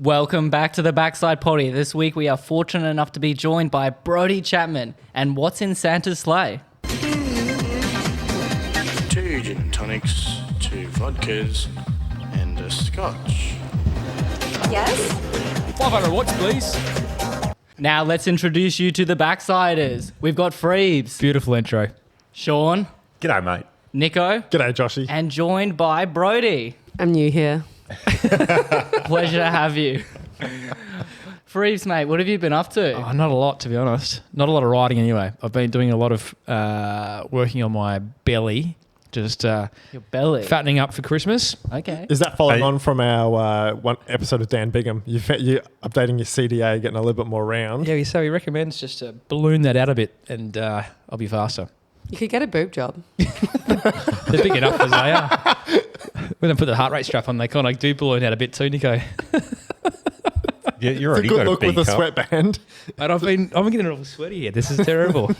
Welcome back to the Backside Poddy. This week we are fortunate enough to be joined by Brodie Chapman. And what's in Santa's sleigh? 2 gin and tonics, 2 vodkas, and a scotch. Yes? 500 watts, please. Now let's introduce you to the Backsiders. We've got Freebs, Beautiful intro. Sean, G'day, mate. Nico, G'day, Joshy. and joined by Brodie. I'm new here. Pleasure to have you. Freebs, mate, what have you been up to? Oh, not a lot, to be honest. Not a lot of riding anyway. I've been doing a lot of working on my belly, just Your belly. fattening up for Christmas. Okay. Is that following on from our one episode of Dan Bigham? You updating your CDA, getting a little bit more round. Yeah, so he recommends just to balloon that out a bit and I'll be faster. You could get a boob job. They're big enough as they are. When they put the heart rate strap on, they kind of do balloon out a bit too, Nico. Yeah, you're It's a already good got look a with beak a up. sweatband. And I'm getting all sweaty here. This is terrible.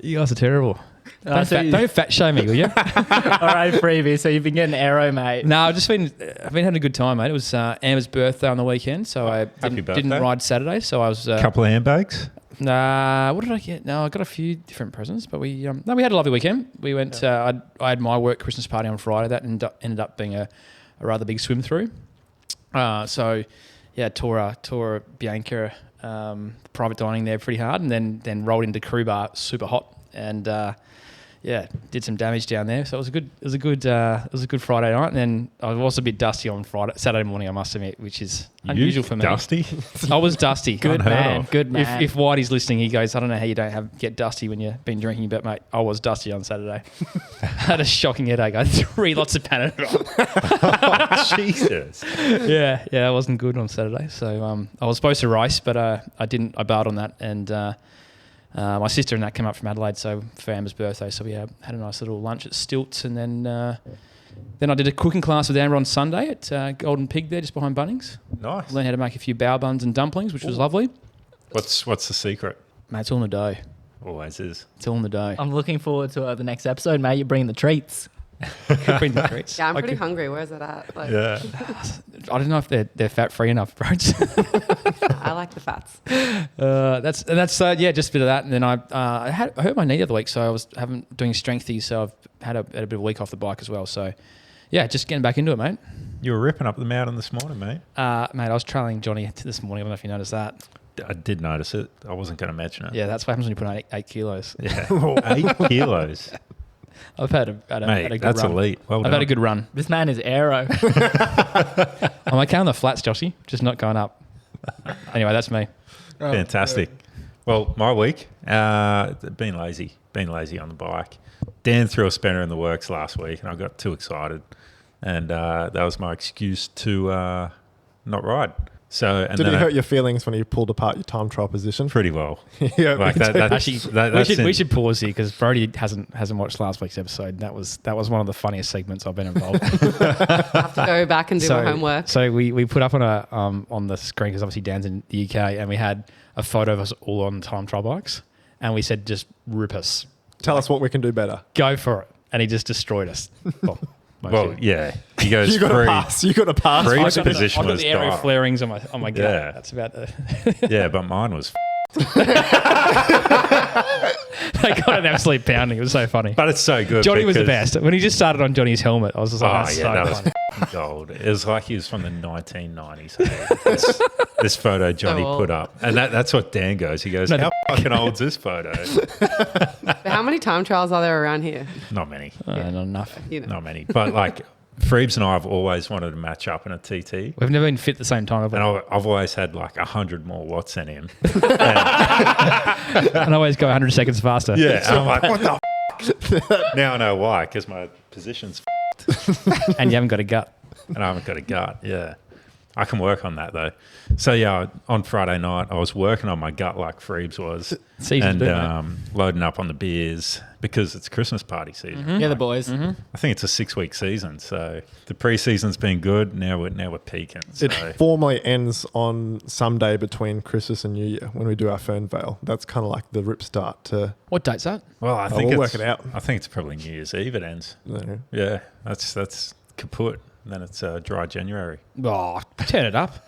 You guys are terrible. Don't fat shame me, will you? All right, Freebie, so you've been getting aero, mate. No, I've been having a good time, mate. It was Amber's birthday on the weekend, so I didn't birthday. ride Saturday. So I was Couple of handbags. what did I get? No, I got a few different presents, but we had a lovely weekend. We went. I had my work Christmas party on Friday. That ended up being a rather big swim through. So yeah, tore Bianca private dining there pretty hard, and then rolled into Crew Bar super hot, and yeah, did some damage down there. So it was a good Friday night, and then I was a bit dusty on Saturday morning, I must admit, which is unusual for me. Dusty? I was dusty. Good man. Good man. If Whitey's listening, he goes, I don't know how you don't get dusty when you've been drinking, but mate, I was dusty on Saturday. I had a shocking headache. I had 3 lots of Panadol. Jesus. yeah, that wasn't good on Saturday. So I was supposed to race, but I didn't. I bailed on that, and my sister and that came up from Adelaide, so for Amber's birthday. So we had a nice little lunch at Stilts, and then I did a cooking class with Amber on Sunday at Golden Pig there, just behind Bunnings. Nice. Learned how to make a few bao buns and dumplings, which was lovely. What's the secret? Mate, it's all in the dough. Always is. It's all in the dough. I'm looking forward to the next episode, mate. You're bringing the treats. Could bring the treats. Yeah, I'm I pretty could- hungry. Where's it at? Like, Yeah. I don't know if they're fat free enough, bro. I like the fats. That's just a bit of that, and then I hurt my knee the other week, so I was doing strengthy, so I've had a bit of a week off the bike as well. So yeah, just getting back into it, mate. You were ripping up the mountain this morning, mate. Mate, I was trailing Johnny this morning. I don't know if you noticed that. I did notice it. I wasn't going to mention it. Yeah, that's what happens when you put on 8 kilos. Yeah. 8 kilos. I've had a Mate, good that's run. elite. Well I've done. had a good run. This man is aero. I'm okay on the flats, Joshy, just not going up. Anyway, that's me. Fantastic. Well, my week, been lazy on the bike. Dan threw a spanner in the works last week, and I got too excited, and that was my excuse to not ride. So, and Did then it hurt your feelings when you pulled apart your time trial position? pretty well. Yeah, Like me too. that. Actually, That's we should pause here because Brodie hasn't watched last week's episode. That was one of the funniest segments I've been involved. I have to go back and do my homework. So we put up on the screen because obviously Dan's in the UK, and we had a photo of us all on time trial bikes, and we said just rip us, Tell us what we can do better. go for it, and he just destroyed us. Well, yeah. He goes You got to free. pass. You got to pass. Free I've got position the was aero dialed. flarings on my gut. Yeah. That's about the. Yeah, but mine was. They got an absolute pounding. It was so funny. But it's so good. Johnny was the because- best. When he just started on Johnny's helmet, I was just like, Oh that's yeah, so that funny. was gold. It was like he was from the 1990s. Hey? This photo Johnny old. put up, and that's what Dan goes. He goes, "How fucking old's this photo?" But how many time trials are there around here? Not many, Not enough. You know. not many. But like Freebs and I have always wanted to match up in a TT. We've never been fit at the same time, have we? And I've always had like 100 more watts than him. And I always go 100 seconds faster. Yeah, and I'm like, what the f-? Now I know why, because my position's And you haven't got a gut. and I haven't got a gut. Yeah. I can work on that though. So yeah, on Friday night, I was working on my gut like Freebs was. It's easy to and do, mate. loading up on the beers because it's Christmas party season. Yeah, the boys. I think it's a 6-week season. So the pre-season's been good. Now we're peaking. So. It formally ends on Sunday between Christmas and New Year when we do our Fernvale. That's kind of like the rip start to. What date's that? Well, I think we'll it's, work it out. I think it's probably New Year's Eve it ends. You know, Yeah, that's kaput. And then it's dry January. Oh, turn it up.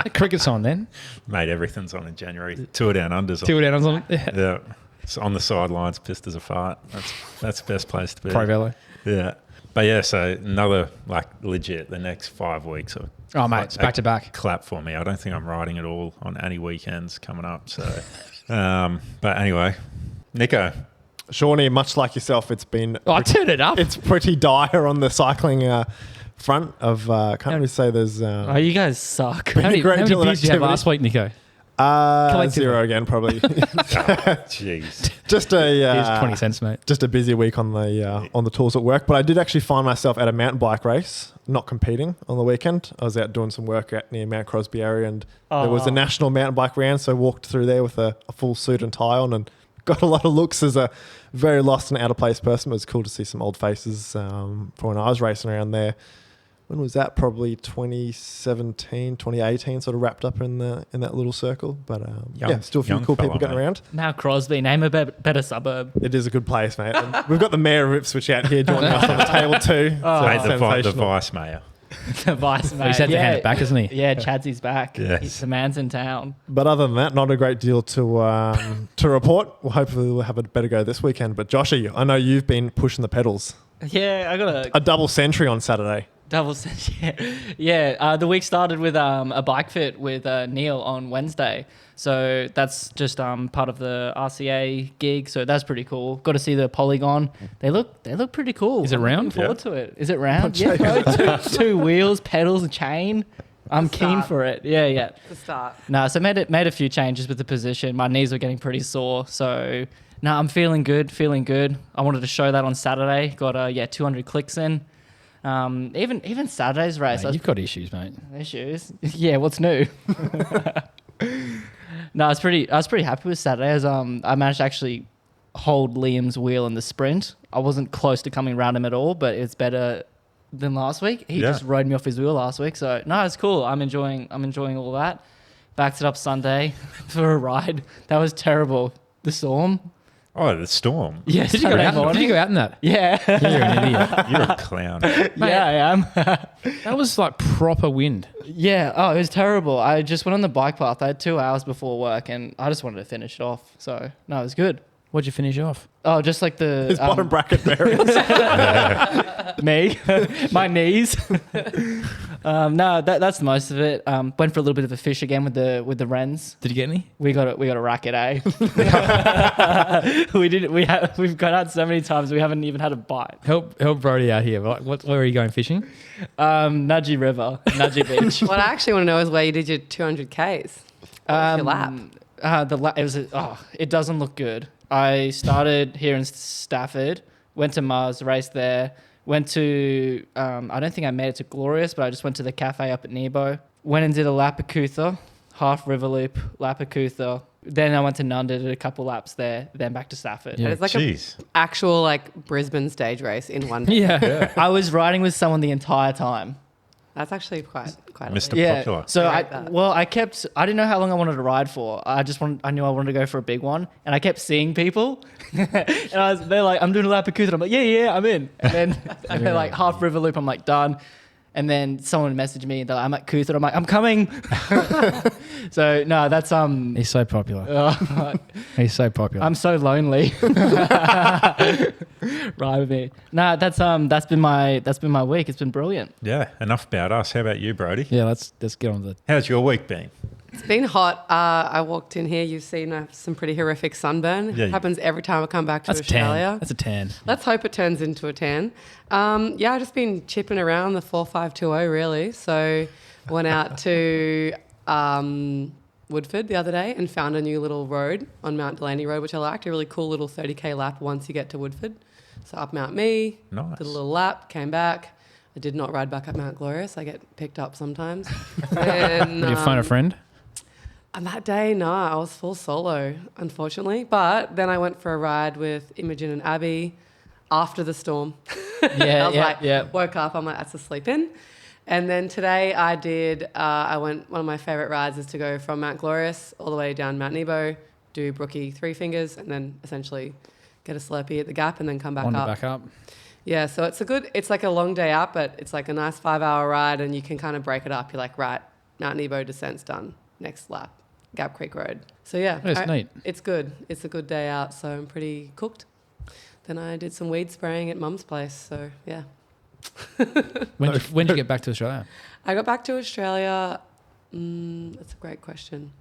The cricket's on then. Mate, everything's on in January. Tour down unders. Two down on. Yeah. Yeah. It's on the sidelines, pissed as a fart. That's the best place to be. Pro Velo. Yeah. But yeah, so another legit the next 5 weeks. Oh, mate, it's back to back. Clap for me. I don't think I'm riding at all on any weekends coming up. So, but anyway, Nico. Shawnee, much like yourself, it's been Turn it up. it's pretty dire on the cycling front of can't really say there's Oh, you guys suck. been How many a great deal of beers did you have activity. last week, Nico? Zero again, probably. Jeez. just Here's a 20 cents, mate. just a busy week on the tools at work. But I did actually find myself at a mountain bike race, not competing on the weekend. I was out doing some work out near Mount Crosby area, and there was a national mountain bike round. So I walked through there with a full suit and tie on, and got a lot of looks as a very lost and out of place person. It was cool to see some old faces from when I was racing around there. When was that? Probably 2017, 2018, sort of wrapped up in that little circle. But still a few young cool people fella, getting mate. around. Mount Crosby, name a better suburb. It is a good place, mate. And we've got the mayor of Ipswich out here joining us on the table too. So Mate, the sensational. vice mayor. The vice mate. He's had to hand it back, hasn't he? Yeah, Chadsy's back. Yes. The man's in town. But other than that, not a great deal to report. Well, hopefully we'll have a better go this weekend. But Joshy, I know you've been pushing the pedals. Yeah, I got A double century on Saturday. double set. Yeah. The week started with a bike fit with Neil on Wednesday. So that's just part of the RCA gig. So that's pretty cool. Got to see the Polygon. They look pretty cool. Is it I'm round? looking forward to it. Is it round? Yeah, bro. two wheels, pedals, and chain. I'm keen start. for it. Yeah. To start. No, so made a few changes with the position. My knees were getting pretty sore. So no, I'm feeling good. I wanted to show that on Saturday. Got 200 clicks in. Even Saturday's race. Mate, you've got issues, mate. Issues. Yeah, what's new? No, I was pretty happy with Saturday as I managed to actually hold Liam's wheel in the sprint. I wasn't close to coming around him at all, but it's better than last week. He just rode me off his wheel last week, so no, it's cool. I'm enjoying all that. Backed it up Sunday for a ride. That was terrible. The storm. Oh, the storm. Yes. Did you go out in that? Yeah. You're an idiot. You're a clown. Yeah, I am. That was like proper wind. Yeah. Oh, it was terrible. I just went on the bike path. I had 2 hours before work, and I just wanted to finish it off. So no, it was good. What'd you finish off? Oh, just like the His bottom bracket variance. me, my knees. No, that's the most of it. Went for a little bit of a fish again with the wrens. Did you get any? We got a racket, eh? We've gone out so many times we haven't even had a bite. Help Brodie out here. Where are you going fishing? Nudgee River, Nudgee Beach. What I actually want to know is where you did your 200 Ks. What was your lap? It doesn't look good. I started here in Stafford, went to Mars, raced there, went to, I don't think I made it to Glorious, but I just went to the cafe up at Nebo, went and did a lap at Coot-tha, half river loop, lap at Coot-tha. Then I went to Nunda, did a couple laps there, then back to Stafford. Yeah. It's like Jeez. an actual Brisbane stage race in one. Yeah. I was riding with someone the entire time. That's actually quite Mr. Yeah. Popular. So I like that. I didn't know how long I wanted to ride for. I knew I wanted to go for a big one, and I kept seeing people, and they're like, I'm doing a lap of Coot-tha. I'm like, yeah, I'm in. And then they're like half river loop. I'm like done. And then someone messaged me. They're like, I'm at Coot-tha. I'm like, I'm coming. So no, that's He's so popular. He's so popular. I'm so lonely. Ride with me. No, that's been my week. It's been brilliant. Yeah, enough about us. How about you, Brodie? Yeah, let's get on with it. How's your week been? It's been hot. I walked in here. You've seen some pretty horrific sunburn. Yeah. It happens every time I come back to That's a Australia. tan. That's a tan. Let's hope it turns into a tan. I've just been chipping around the 4520 really. So went out to Woodford the other day and found a new little road on Mount Delaney Road, which I liked. A really cool little 30k lap once you get to Woodford. So up Mount Mee, Nice. did a little lap, came back. I did not ride back up Mount Glorious. I get picked up sometimes. And, Did you phone a friend? on that day, no, I was full solo, unfortunately. But then I went for a ride with Imogen and Abby after the storm. Yeah, I was yeah. woke up, I'm like, that's a sleep in. And then today one of my favourite rides is to go from Mount Glorious all the way down Mount Nebo, do Brookie 3 Fingers, and then essentially get a Slurpee at the Gap and then come back Wander up. back up. Yeah, so it's like a long day out, but it's like a nice 5-hour ride, and you can kind of break it up. You're like, right, Mount Nebo descent's done. Next lap, Gap Creek Road. So yeah, That's neat. It's good. It's a good day out, so I'm pretty cooked. Then I did some weed spraying at Mum's place, so yeah. When did you get back to Australia? I got back to Australia. That's a great question.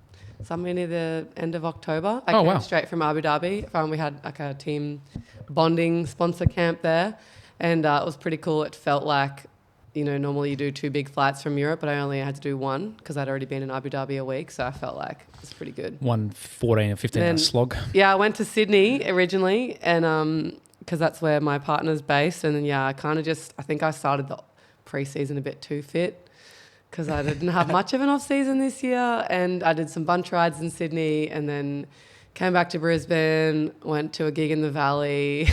Somewhere near the end of October. I came straight from Abu Dhabi. We had like a team bonding sponsor camp there, and it was pretty cool. It felt like, normally you do 2 big flights from Europe, but I only had to do 1 because I'd already been in Abu Dhabi a week, so I felt like it was pretty good. 14 or 15 hour slog. Yeah, I went to Sydney originally, and because that's where my partner's based, and then I think I started the pre-season a bit too fit, because I didn't have much of an off-season this year, and I did some bunch rides in Sydney, and then came back to Brisbane, went to a gig in the Valley.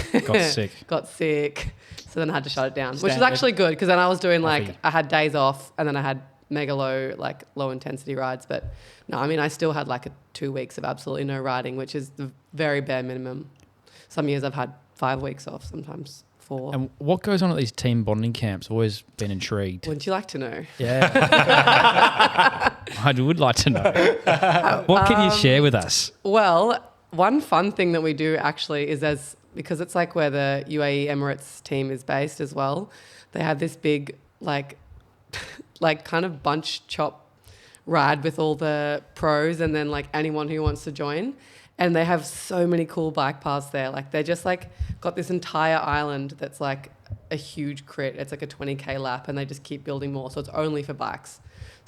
Got sick. So then I had to shut it down, which is actually good, because then I was doing I had days off, and then I had mega low intensity rides. But no, I mean, I still had 2 weeks of absolutely no riding, which is the very bare minimum. Some years I've had 5 weeks off, sometimes 4. And what goes on at these team bonding camps? I've always been intrigued. Wouldn't you like to know? Yeah. I would like to know. What can you share with us? Well, one fun thing that we do actually is because it's where the UAE Emirates team is based as well, they have this big kind of bunch chop ride with all the pros and then anyone who wants to join. And they have so many cool bike paths there. They're just got this entire island that's a huge crit. It's a 20K lap, and they just keep building more. So it's only for bikes.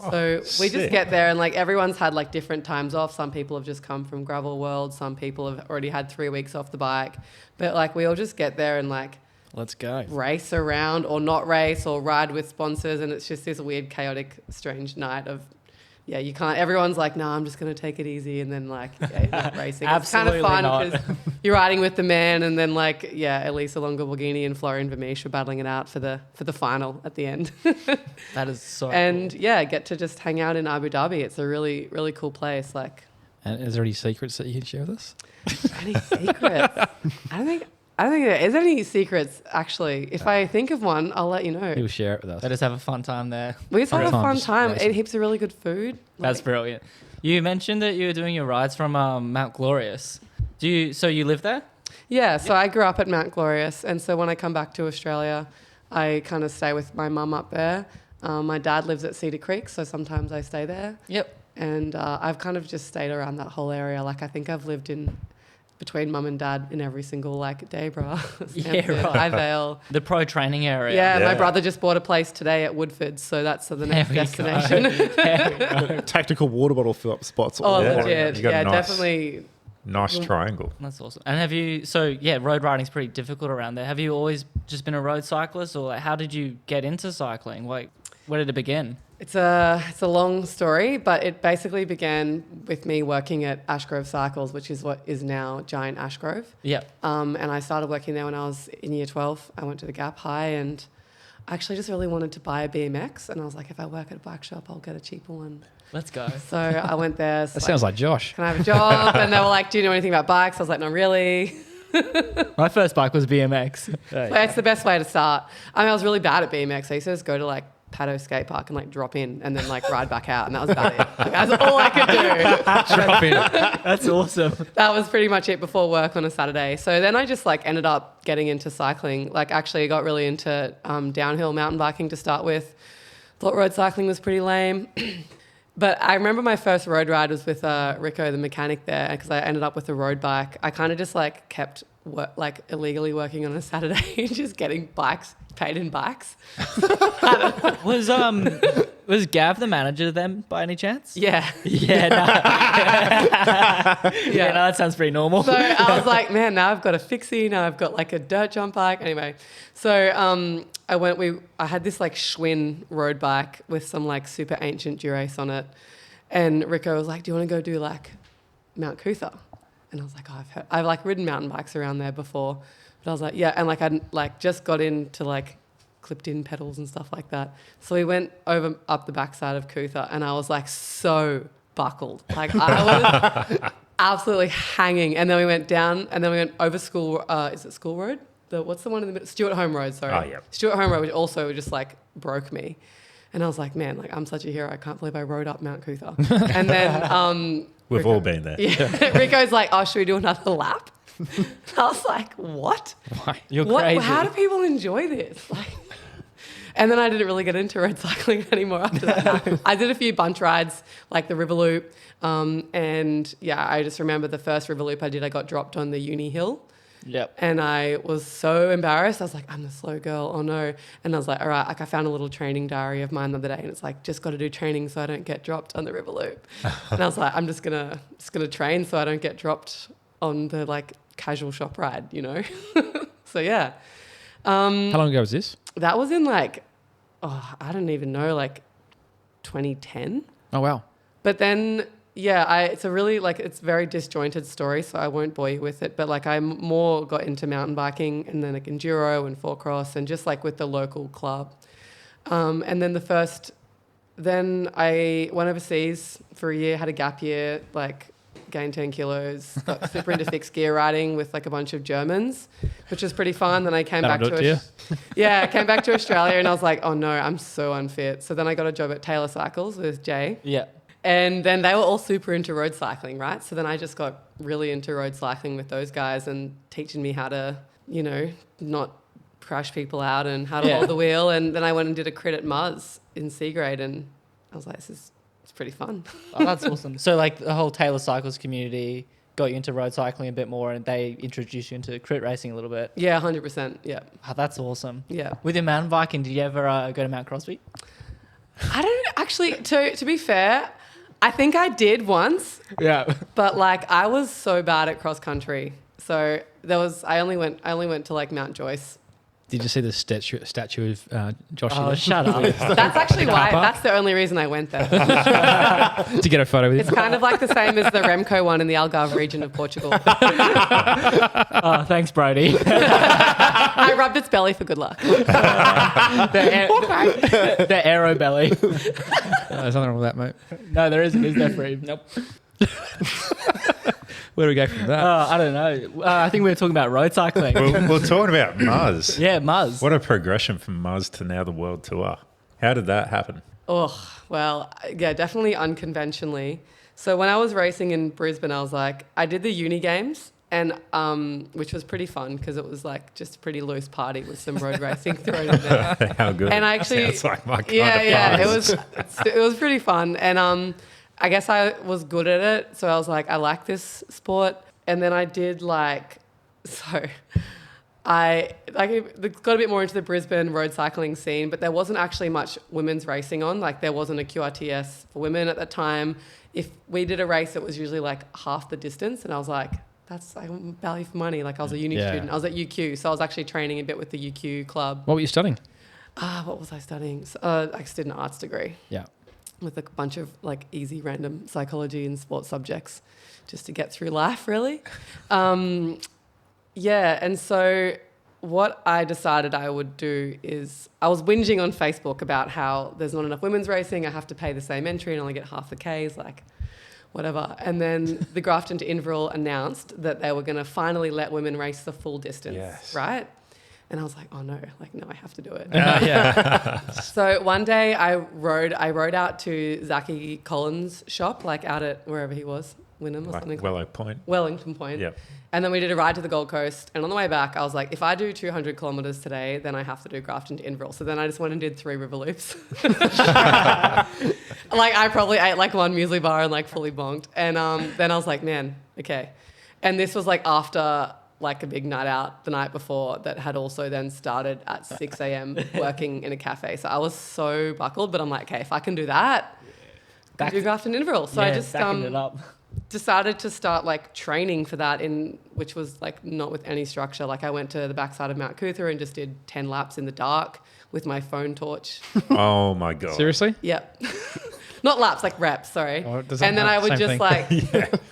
So we just get there, and everyone's had different times off. Some people have just come from Gravel World. Some people have already had 3 weeks off the bike. But we all just get there and let's go. Race around or not race or ride with sponsors. And it's just this weird, chaotic, strange night of, you can't. Everyone's no, I'm just going to take it easy, and then you're not racing. It's kind of fun because you're riding with the man, and then Elisa Longo-Borghini and Florian Vermeesh are battling it out for the final at the end. That is so and cool. Get to just hang out in Abu Dhabi. It's a really, really cool place. And is there any secrets that you can share with us? Any secrets? I don't think there is any secrets, actually. If I think of one, I'll let you know. You'll share it with us. Let us have a fun time there. We just have a fun time. Racing. Eat heaps of really good food. That's brilliant. You mentioned that you were doing your rides from Mount Glorious. So you live there? Yeah, so I grew up at Mount Glorious, and so when I come back to Australia, I kind of stay with my mum up there. My dad lives at Cedar Creek, so sometimes I stay there. Yep. And I've kind of just stayed around that whole area. I think I've lived between mum and dad in every single Daybra, Ivale. The pro training area. Yeah, my brother just bought a place today at Woodford, so that's the next destination. Tactical water bottle fill up spots. Legit. You got a definitely. Nice triangle. That's awesome. And road riding's pretty difficult around there. Have you always just been a road cyclist, or how did you get into cycling? Where did it begin? It's a long story, but it basically began with me working at Ashgrove Cycles, which is what is now Giant Ashgrove. Yeah. And I started working there when I was in year 12. I went to the Gap High, and I actually just really wanted to buy a BMX. And I was like, if I work at a bike shop, I'll get a cheaper one. Let's go. So I went there. That sounds like Josh. Can I have a job? And they were like, do you know anything about bikes? I was like, not really. My first bike was BMX. But it's the best way to start. I was really bad at BMX. I used to just go to Paddo skate park and drop in and then ride back out, and that was about it. That's all I could do. Drop in. That's awesome. That was pretty much it before work on a Saturday. So then I just ended up getting into cycling. Actually I got really into downhill mountain biking to start with. Thought road cycling was pretty lame. But I remember my first road ride was with Rico, the mechanic there, because I ended up with a road bike. I kind of just kept illegally working on a Saturday, just getting bikes, paid in bikes. Was Gav the manager then by any chance? Yeah. Yeah. No, that sounds pretty normal. So I was like, man, now I've got a fixie, now I've got a dirt jump bike. Anyway, so I had this Schwinn road bike with some super ancient Durace on it, and Rico was like, do you want to go do Mount Coot-tha? And I was like, oh, I've ridden mountain bikes around there before, but I was like, yeah, and I'd just got into clipped in pedals and stuff like that. So we went up the backside of Coot-tha, and I was so buckled, I was absolutely hanging. And then we went down, and then we went over School. Is it School Road? what's the one in the middle? Stuart Home Road, sorry. Oh, yeah. Stuart Home Road, which also just like broke me. And I was like, man, like I'm such a hero. I can't believe I rode up Mount Coot-tha. And then We've all been there. yeah, Rico's like, oh, should we do another lap? I was like, what? You're What? crazy. How do people enjoy this? Like, and then I didn't really get into road cycling anymore after that. I did a few bunch rides, like the River Loop. And yeah, I just remember the first River Loop I did, I got dropped on the uni hill. Yep. And I was so embarrassed. I was like, I'm the slow girl. Oh no. And I was like, all right, like I found a little training diary of mine the other day and it's like, just got to do training so I don't get dropped on the River Loop. And I was like, I'm just gonna train so I don't get dropped on the like casual shop ride, you know? So yeah. How long ago was this? That was in like, I don't even know, like 2010. Oh, wow. But then, yeah, it's a really like, it's a very disjointed story, so I won't bore you with it. But like I more got into mountain biking and then like enduro and four cross and just like with the local club. And then I went overseas for a year, had a gap year, like gained 10 kilos, got super into fixed gear riding with like a bunch of Germans, which was pretty fun. Then I came back to I came back to Australia and I was like, oh no, I'm so unfit. So then I got a job at Taylor Cycles with Jay. Yeah. And then they were all super into road cycling, right? So then I just got really into road cycling with those guys and teaching me how to, you know, not crash people out and how to hold the wheel. And then I went and did a crit at Muzz in C grade and I was like, it's pretty fun. Oh, that's awesome. So like the whole Taylor Cycles community got you into road cycling a bit more and they introduced you into crit racing a little bit. Yeah, 100%. Yeah. Oh, that's awesome. Yeah. With your mountain biking, did you ever go to Mount Crosby? I don't actually, to be fair, I think I did once. Yeah. But like I was so bad at cross country. So I only went to like Mount Joyce. Did you see the statue of Josh? Oh, shut up. That's actually why. That's the only reason I went there. To get a photo with It's him? kind of like the same as the Remco one in the Algarve region of Portugal. Oh, thanks, Brodie. I rubbed its belly for good luck. The aero belly. There's nothing wrong with that, mate. No, there isn't. Is there for him? Nope. Where do we go from that? I don't know. I think we were talking about road cycling. We're talking about Muzz. Yeah, Muzz. What a progression from Muzz to now the world tour. How did that happen? Oh, well, yeah, definitely unconventionally. So when I was racing in Brisbane, I was like, I did the uni games, and which was pretty fun because it was like just a pretty loose party with some road racing thrown in there. How good. And I actually, Sounds like my kind yeah, of it was pretty fun, and I guess I was good at it, so I was like, I like this sport, and then I did like, so I got a bit more into the Brisbane road cycling scene, but there wasn't actually much women's racing on. Like there wasn't a QRTS for women at that time. If we did a race, it was usually like half the distance, and I was like, that's like value for money. Like I was a uni student. I was at UQ, so I was actually training a bit with the UQ club. What were you studying? What was I studying? I did an arts degree. Yeah. With a bunch of like easy random psychology and sports subjects just to get through life, really. Yeah, and so what I decided I would do is I was whinging on Facebook about how there's not enough women's racing, I have to pay the same entry and only get half the Ks, like whatever. And then the Grafton to Inverell announced that they were going to finally let women race the full distance, right? And I was like, oh no, I have to do it. Yeah. So one day I rode out to Zachy Collins' shop, like out at wherever he was, Wynnum or something. Wellington Point. Yep. And then we did a ride to the Gold Coast. And on the way back, I was like, if I do 200 kilometres today, then I have to do Grafton to Inverell. So then I just went and did 3 river loops. Like I probably ate like 1 muesli bar and like fully bonked. And then I was like, man, okay. And this was like after like a big night out the night before that had also then started at 6 a.m. working in a cafe. So I was so buckled, but I'm like, okay, if I can do that, I can do Grafton Inverell. So I just it up. decided to start like training for that which was like not with any structure. Like I went to the backside of Mount Coot-tha and just did 10 laps in the dark with my phone torch. Oh my God. Seriously? Yep. Not laps, like reps, sorry. Oh, and then I would just thing. like,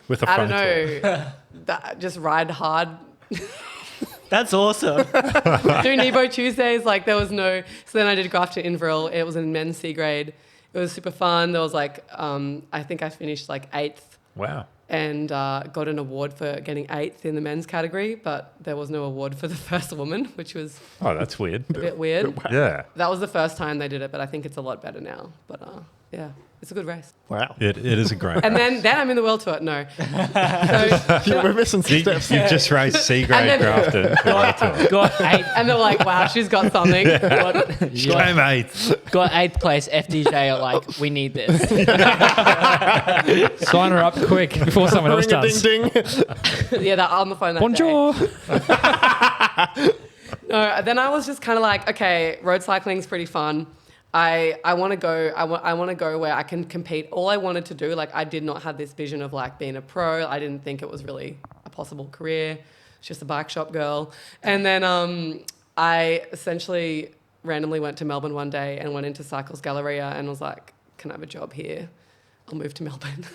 With a I phone don't tool. know, just ride hard. That's awesome. Do Nebo Tuesdays, like there was no, so then I did Grafton Inverell. It was in men's C grade. It was super fun. There was like, I think I finished like 8th Wow. and got an award for getting 8th in the men's category, but there was no award for the first woman, which was Oh, that's weird. a bit weird. Yeah. That was the first time they did it, but I think it's a lot better now. But yeah, it's a good race. Wow. It is a great And race. then I'm in the world tour. No. So, We're missing some steps. You've just raced C-grade grafted for World Tour. Got 8th. and they're like, wow, she's got something. Came 8th. Got 8th place. FDJ are like, we need this. Sign her up quick before someone else does. Ding, ding. Yeah, that on the phone that Bonjour. day. No, then I was just kind of like, okay, road cycling's pretty fun. I want to go. I want to go where I can compete. All I wanted to do, like, I did not have this vision of like being a pro. I didn't think it was really a possible career. It's just a bike shop girl. And then I essentially randomly went to Melbourne one day and went into Cycles Galleria and was like, can I have a job here? I'll move to Melbourne.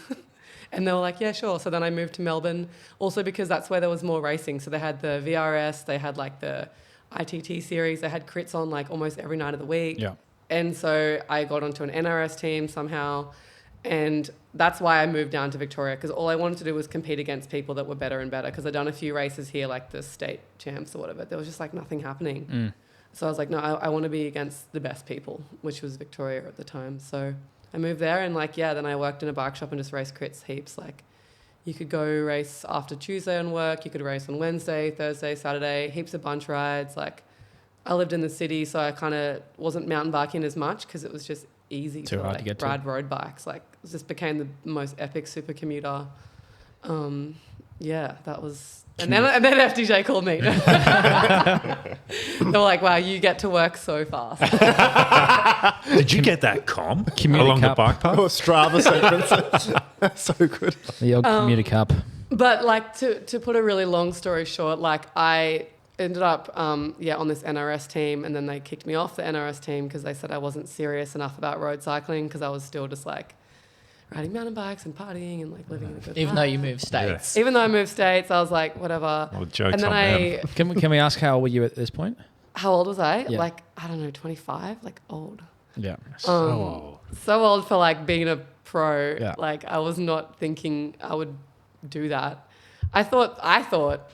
And they were like, yeah, sure. So then I moved to Melbourne, also because that's where there was more racing. So they had the VRS, they had like the ITT series, they had crits on like almost every night of the week. Yeah. And so I got onto an NRS team somehow. And that's why I moved down to Victoria, because all I wanted to do was compete against people that were better and better. Because I'd done a few races here, like the state champs or whatever. There was just like nothing happening. So I was like, no, I want to be against the best people, which was Victoria at the time. So I moved there and like, yeah, then I worked in a bike shop and just raced crits heaps. Like you could go race after Tuesday on work. You could race on Wednesday, Thursday, Saturday, heaps of bunch rides. Like I lived in the city, so I kind of wasn't mountain biking as much because it was just easy Too to hard like to get to. ride road bikes. Like it just became the most epic super commuter. Yeah, that was, and then FDJ called me. They were like, "Wow, you get to work so fast." Did you get that com Community along Cup. the bike path? Oh, Strava sequence. That's so good. The old commuter cup. But like to put a really long story short, like I ended up on this NRS team, and then they kicked me off the NRS team because they said I wasn't serious enough about road cycling because I was still just like riding mountain bikes and partying and like living in a good Even life. though you moved states. Even though I moved states, I was like, whatever. Well, joke's And then on them. Can we ask how old were you at this point? how old was I? Yeah. Like, I don't know, 25, like old. Yeah. So old for like being a pro. Yeah. Like I was not thinking I would do that. I thought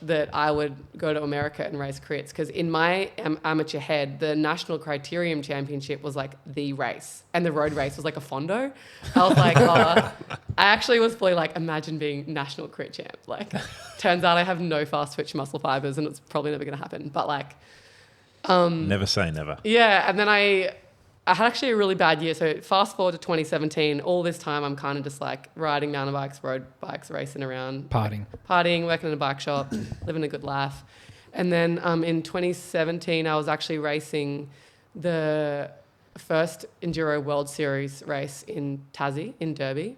that I would go to America and race crits because in my amateur head, the National Criterium Championship was like the race and the road race was like a fondo. I was like, I actually was fully like, imagine being national crit champ. Like, turns out I have no fast twitch muscle fibers and it's probably never going to happen. But like, Never say never. yeah, and then I had actually a really bad year. So fast forward to 2017, all this time I'm kind of just like riding mountain bikes, road bikes, racing around. Partying. Working in a bike shop, living a good life. And then in 2017, I was actually racing the first Enduro World Series race in Tassie, in Derby.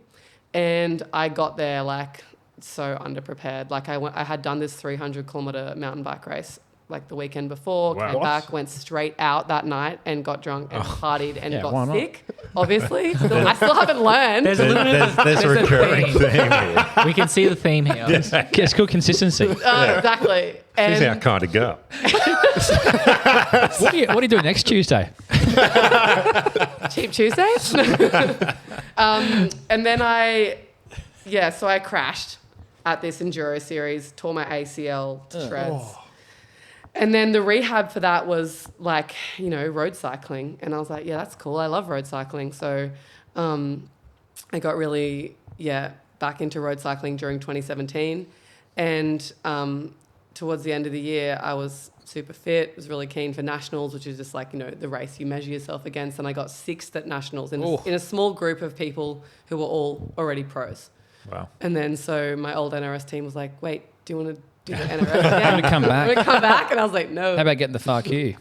And I got there like so underprepared. Like I had done this 300 kilometer mountain bike race like the weekend before, Wow. came What? back, went straight out that night and got drunk and partied and Yeah, why got not? sick, obviously. I still haven't learned. There's a little bit of There's a there's a recurring theme. theme here. We can see the theme here. It's good consistency. Exactly. She's our And kind of girl. What are you doing next Tuesday? Cheap Tuesdays. And then so I crashed at this Enduro series, tore my ACL to shreds. And then the rehab for that was like, road cycling. And I was like, yeah, that's cool. I love road cycling. So I got really, back into road cycling during 2017. And towards the end of the year, I was super fit, was really keen for nationals, which is just like, the race you measure yourself against. And I got 6th at nationals in a small group of people who were all already pros. Wow. And then so my old NRS team was like, wait, do you want to do the NRS again? I'm gonna come back. I'm going to come back? And I was like, no. How about getting the far Q?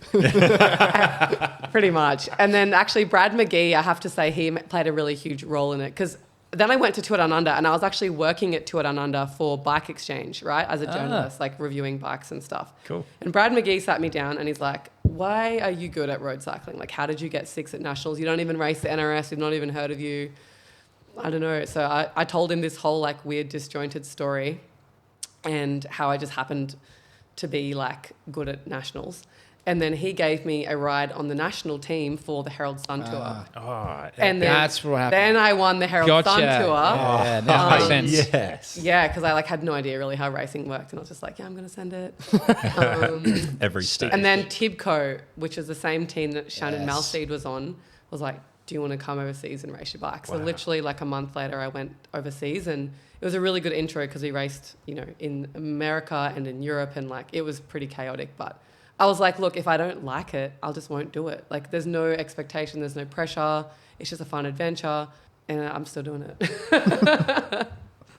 Pretty much. And then actually Brad McGee, I have to say, he played a really huge role in it because then I went to Tour Down Under and I was actually working at Tour Down Under for Bike Exchange, right? As a journalist, like reviewing bikes and stuff. Cool. And Brad McGee sat me down and he's like, why are you good at road cycling? Like, how did you get 6th at nationals? You don't even race the NRS. We've not even heard of you. I don't know. So I told him this whole like weird disjointed story and how I just happened to be like good at nationals. And then he gave me a ride on the national team for the Herald Sun Tour. Oh, And then, That's what happened. then I won the Herald Sun Tour. Yeah, that makes sense. yes. Yeah, because I like had no idea really how racing worked, and I was just like, yeah, I'm going to send it. Every state. And then Tibco, which is the same team that Shannon Yes. Malseed was on, was like, do you want to come overseas and race your bike? So Wow. literally like a month later, I went overseas, and it was a really good intro because we raced, you know, in America and in Europe, and like it was pretty chaotic. But I was like, look, if I don't like it, I just won't do it. Like there's no expectation, there's no pressure. It's just a fun adventure, and I'm still doing it.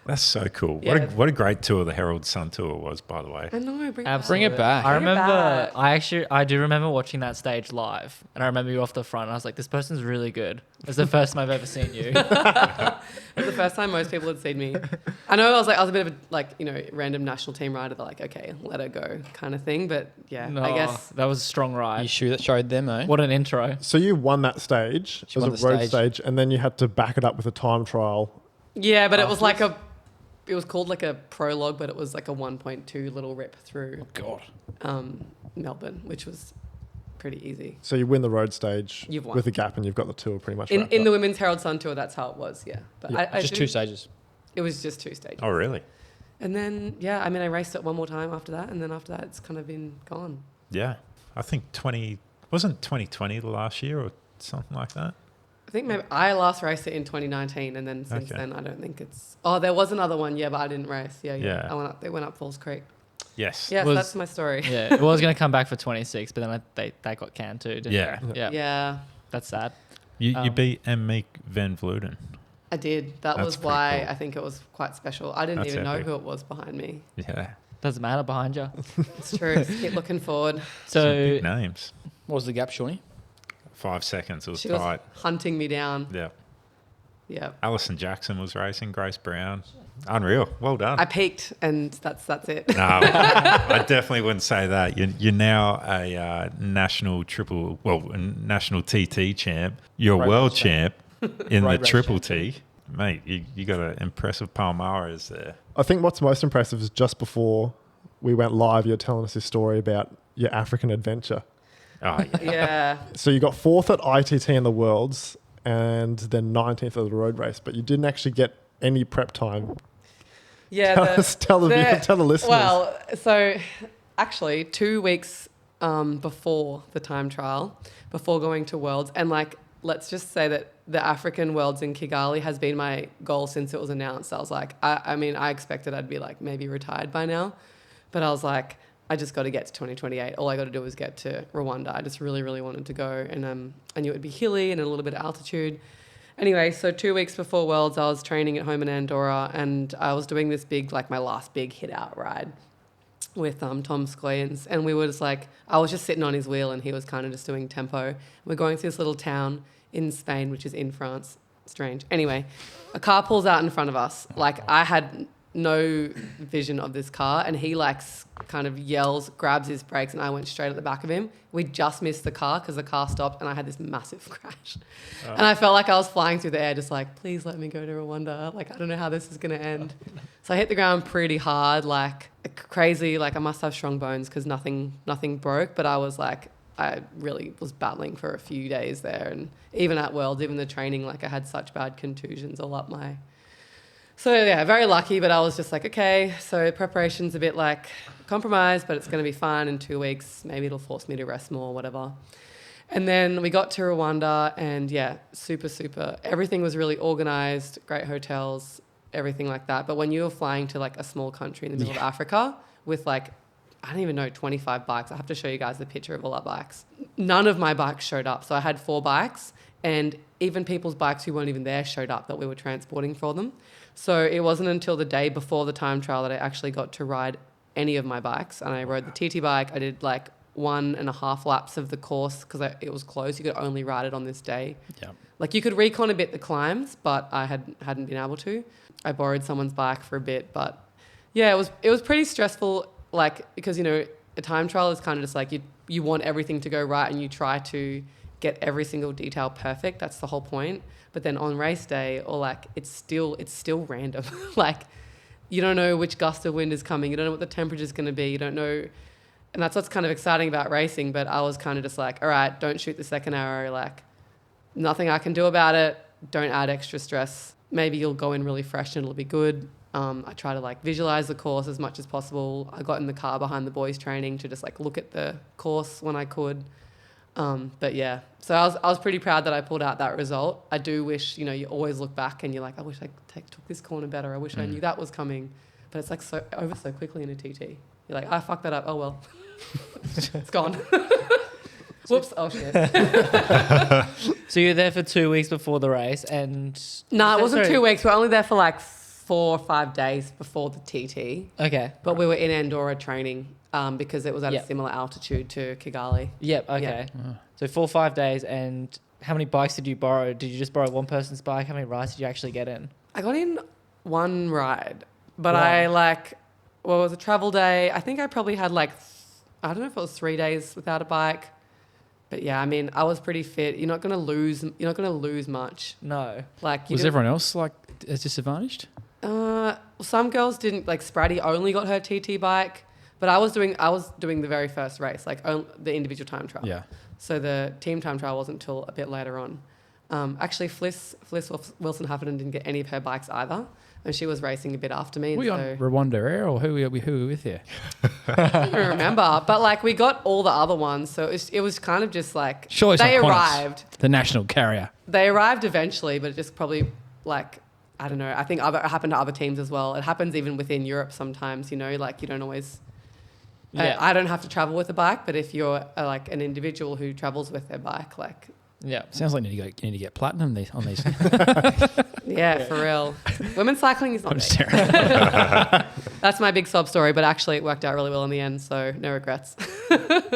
That's so cool. Yeah. What a great tour the Herald Sun Tour was, by the way. I know, bring Bring it back. I Bring it remember. back. I do remember watching that stage live, and I remember you off the front. And I was like, this person's really good. It's the first time I've ever seen you. It was the first time most people had seen me. I know I was a bit of a like, you know, random national team rider. They're like, okay, let her go kind of thing. But yeah, No, I guess that was a strong You ride. showed them, eh? What an intro. So you won that stage. She It won was the a road stage. stage, and then you had to back it up with a time trial. yeah, but it was like it was called like a prologue, but it was like a 1.2 little rip through God. Melbourne, which was pretty easy. So you win the road stage You've won. with a gap, and you've got the tour pretty much In wrapped the up. Women's Herald Sun Tour, that's how it was. Yeah, but Yeah, I Just didn't- 2 stages. It was just 2 stages. Oh, really? And then I mean, I raced it one more time after that, and then after that, it's kind of been gone. Yeah. I think wasn't 2020 the last year or something like that? I think maybe I last raced it in 2019, and then since Okay. then I don't think it's. Oh, there was another one, yeah, but I didn't race. Yeah. Yeah. I went up. They went up Falls Creek. Yes. Yes, Was- that's my story. Yeah, it was going to come back for 26, but then they got canned too. Didn't Yeah. they? Yeah. Yeah, That's sad. You Um, beat M. Meek Van Vleuten. I did. That That's was pretty why cool. I think it was quite special. I didn't That's even know epic. who it was behind me. Yeah. Doesn't matter behind you. It's true. Just keep looking forward. Some So big names. What was the gap, Shawnee? 5 seconds. It was She tight. was hunting me down. Yeah. Yeah. Alison Jackson was racing. Grace Brown. Unreal. Well done. I peaked, and that's it. No, I definitely wouldn't say that. You're now a national TT champ. You're a Road world race champ in the Road race triple T. Mate, you got an impressive Palmares there. I think what's most impressive is just before we went live, you're telling us this story about your African adventure. Oh, yeah. Yeah. So you got 4th at ITT in the Worlds, and then 19th at the road race, but you didn't actually get any prep time. Yeah. Tell the listeners. Well, so actually 2 weeks before the time trial, before going to Worlds, and like, let's just say that the African Worlds in Kigali has been my goal since it was announced. I was like, I mean, I expected I'd be like maybe retired by now, but I was like, I just got to get to 2028. All I got to do is get to Rwanda. I just really, really wanted to go, and I knew it would be hilly and a little bit of altitude. Anyway, so 2 weeks before Worlds, I was training at home in Andorra, and I was doing this big, like my last big hit out ride with Tom Scoyens, and we were just like, I was just sitting on his wheel, and he was kind of just doing tempo. We're going through this little town in Spain, which is in France. Strange. Anyway, a car pulls out in front of us. Like, I had no vision of this car, and he like kind of yells, grabs his brakes, and I went straight at the back of him. We just missed the car because the car stopped, and I had this massive crash. And I felt like I was flying through the air, just like, please let me go to Rwanda. Like, I don't know how this is going to end. So I hit the ground pretty hard, like crazy. Like, I must have strong bones because nothing broke, but I was like, I really was battling for a few days there. And even at Worlds, even the training, like I had such bad contusions all up my... So yeah, very lucky, but I was just like, okay, so preparation's a bit like compromised, but it's going to be fine in 2 weeks. Maybe it'll force me to rest more, whatever. And then we got to Rwanda, and yeah, super. Everything was really organized, great hotels, everything like that. But when you were flying to like a small country in the middle of Africa with like, I don't even know, 25 bikes. I have to show you guys the picture of all our bikes. None of my bikes showed up. So I had 4 bikes, and even people's bikes who weren't even there showed up that we were transporting for them. So it wasn't until the day before the time trial that I actually got to ride any of my bikes. And I rode the TT bike. I did like 1.5 laps of the course because it was closed. You could only ride it on this day. Yeah. Like, you could recon a bit the climbs, but I hadn't been able to. I borrowed someone's bike for a bit, but yeah, it was pretty stressful. Like, because, you know, a time trial is kind of just like you want everything to go right, and you try to get every single detail perfect. That's the whole point. But then on race day, or like, it's still random. Like, you don't know which gust of wind is coming. You don't know what the temperature is going to be. You don't know And that's what's kind of exciting about racing. But I was kind of just like, all right, don't shoot the second arrow. Like, nothing I can do about it. Don't add extra stress. Maybe you'll go in really fresh and it'll be good. I try to like visualize the course as much as possible. I got in the car behind the boys training to just like look at the course when I could. But yeah, so I was pretty proud that I pulled out that result. I do wish, you always look back and you're like, I wish I took this corner better. I wish I knew that was coming. But it's like over so quickly in a TT. You're like, I fucked that up. Oh well, it's gone. Whoops! Oh shit. So you're there for 2 weeks before the race, and No, it wasn't 2 weeks. We were only there for like 4 or 5 days before the TT. Okay. But we were in Andorra training because it was at Yep. a similar altitude to Kigali. Yep. Okay. So 4 or 5 days, and how many bikes did you borrow? Did you just borrow one person's bike? How many rides did you actually get in? I got in one ride, but Wow. it was a travel day. I think I probably had I don't know if it was 3 days without a bike. But yeah, I mean, I was pretty fit. You're not going to lose much. No. Was everyone else like as disadvantaged? Some girls didn't. Like Spratty only got her TT bike, but I was doing the very first race, the individual time trial. Yeah. So the team time trial wasn't until a bit later on. Actually, Fliss Wilson Huffington didn't get any of her bikes either, and she was racing a bit after me. Were you on Rwanda Air or who were we with here? I don't remember, but we got all the other ones, so it was kind of just like Surely it's they not Qantas, arrived. the national carrier. They arrived eventually, but it just probably I don't know. I think it happened to other teams as well. It happens even within Europe sometimes. You don't always. Yeah. I don't have to travel with a bike, but if you're an individual who travels with their bike, Yeah. Sounds like you need to get platinum on these. yeah, for real. Women's cycling is not I'm just big. tearing. That's my big sob story, but actually it worked out really well in the end, so no regrets.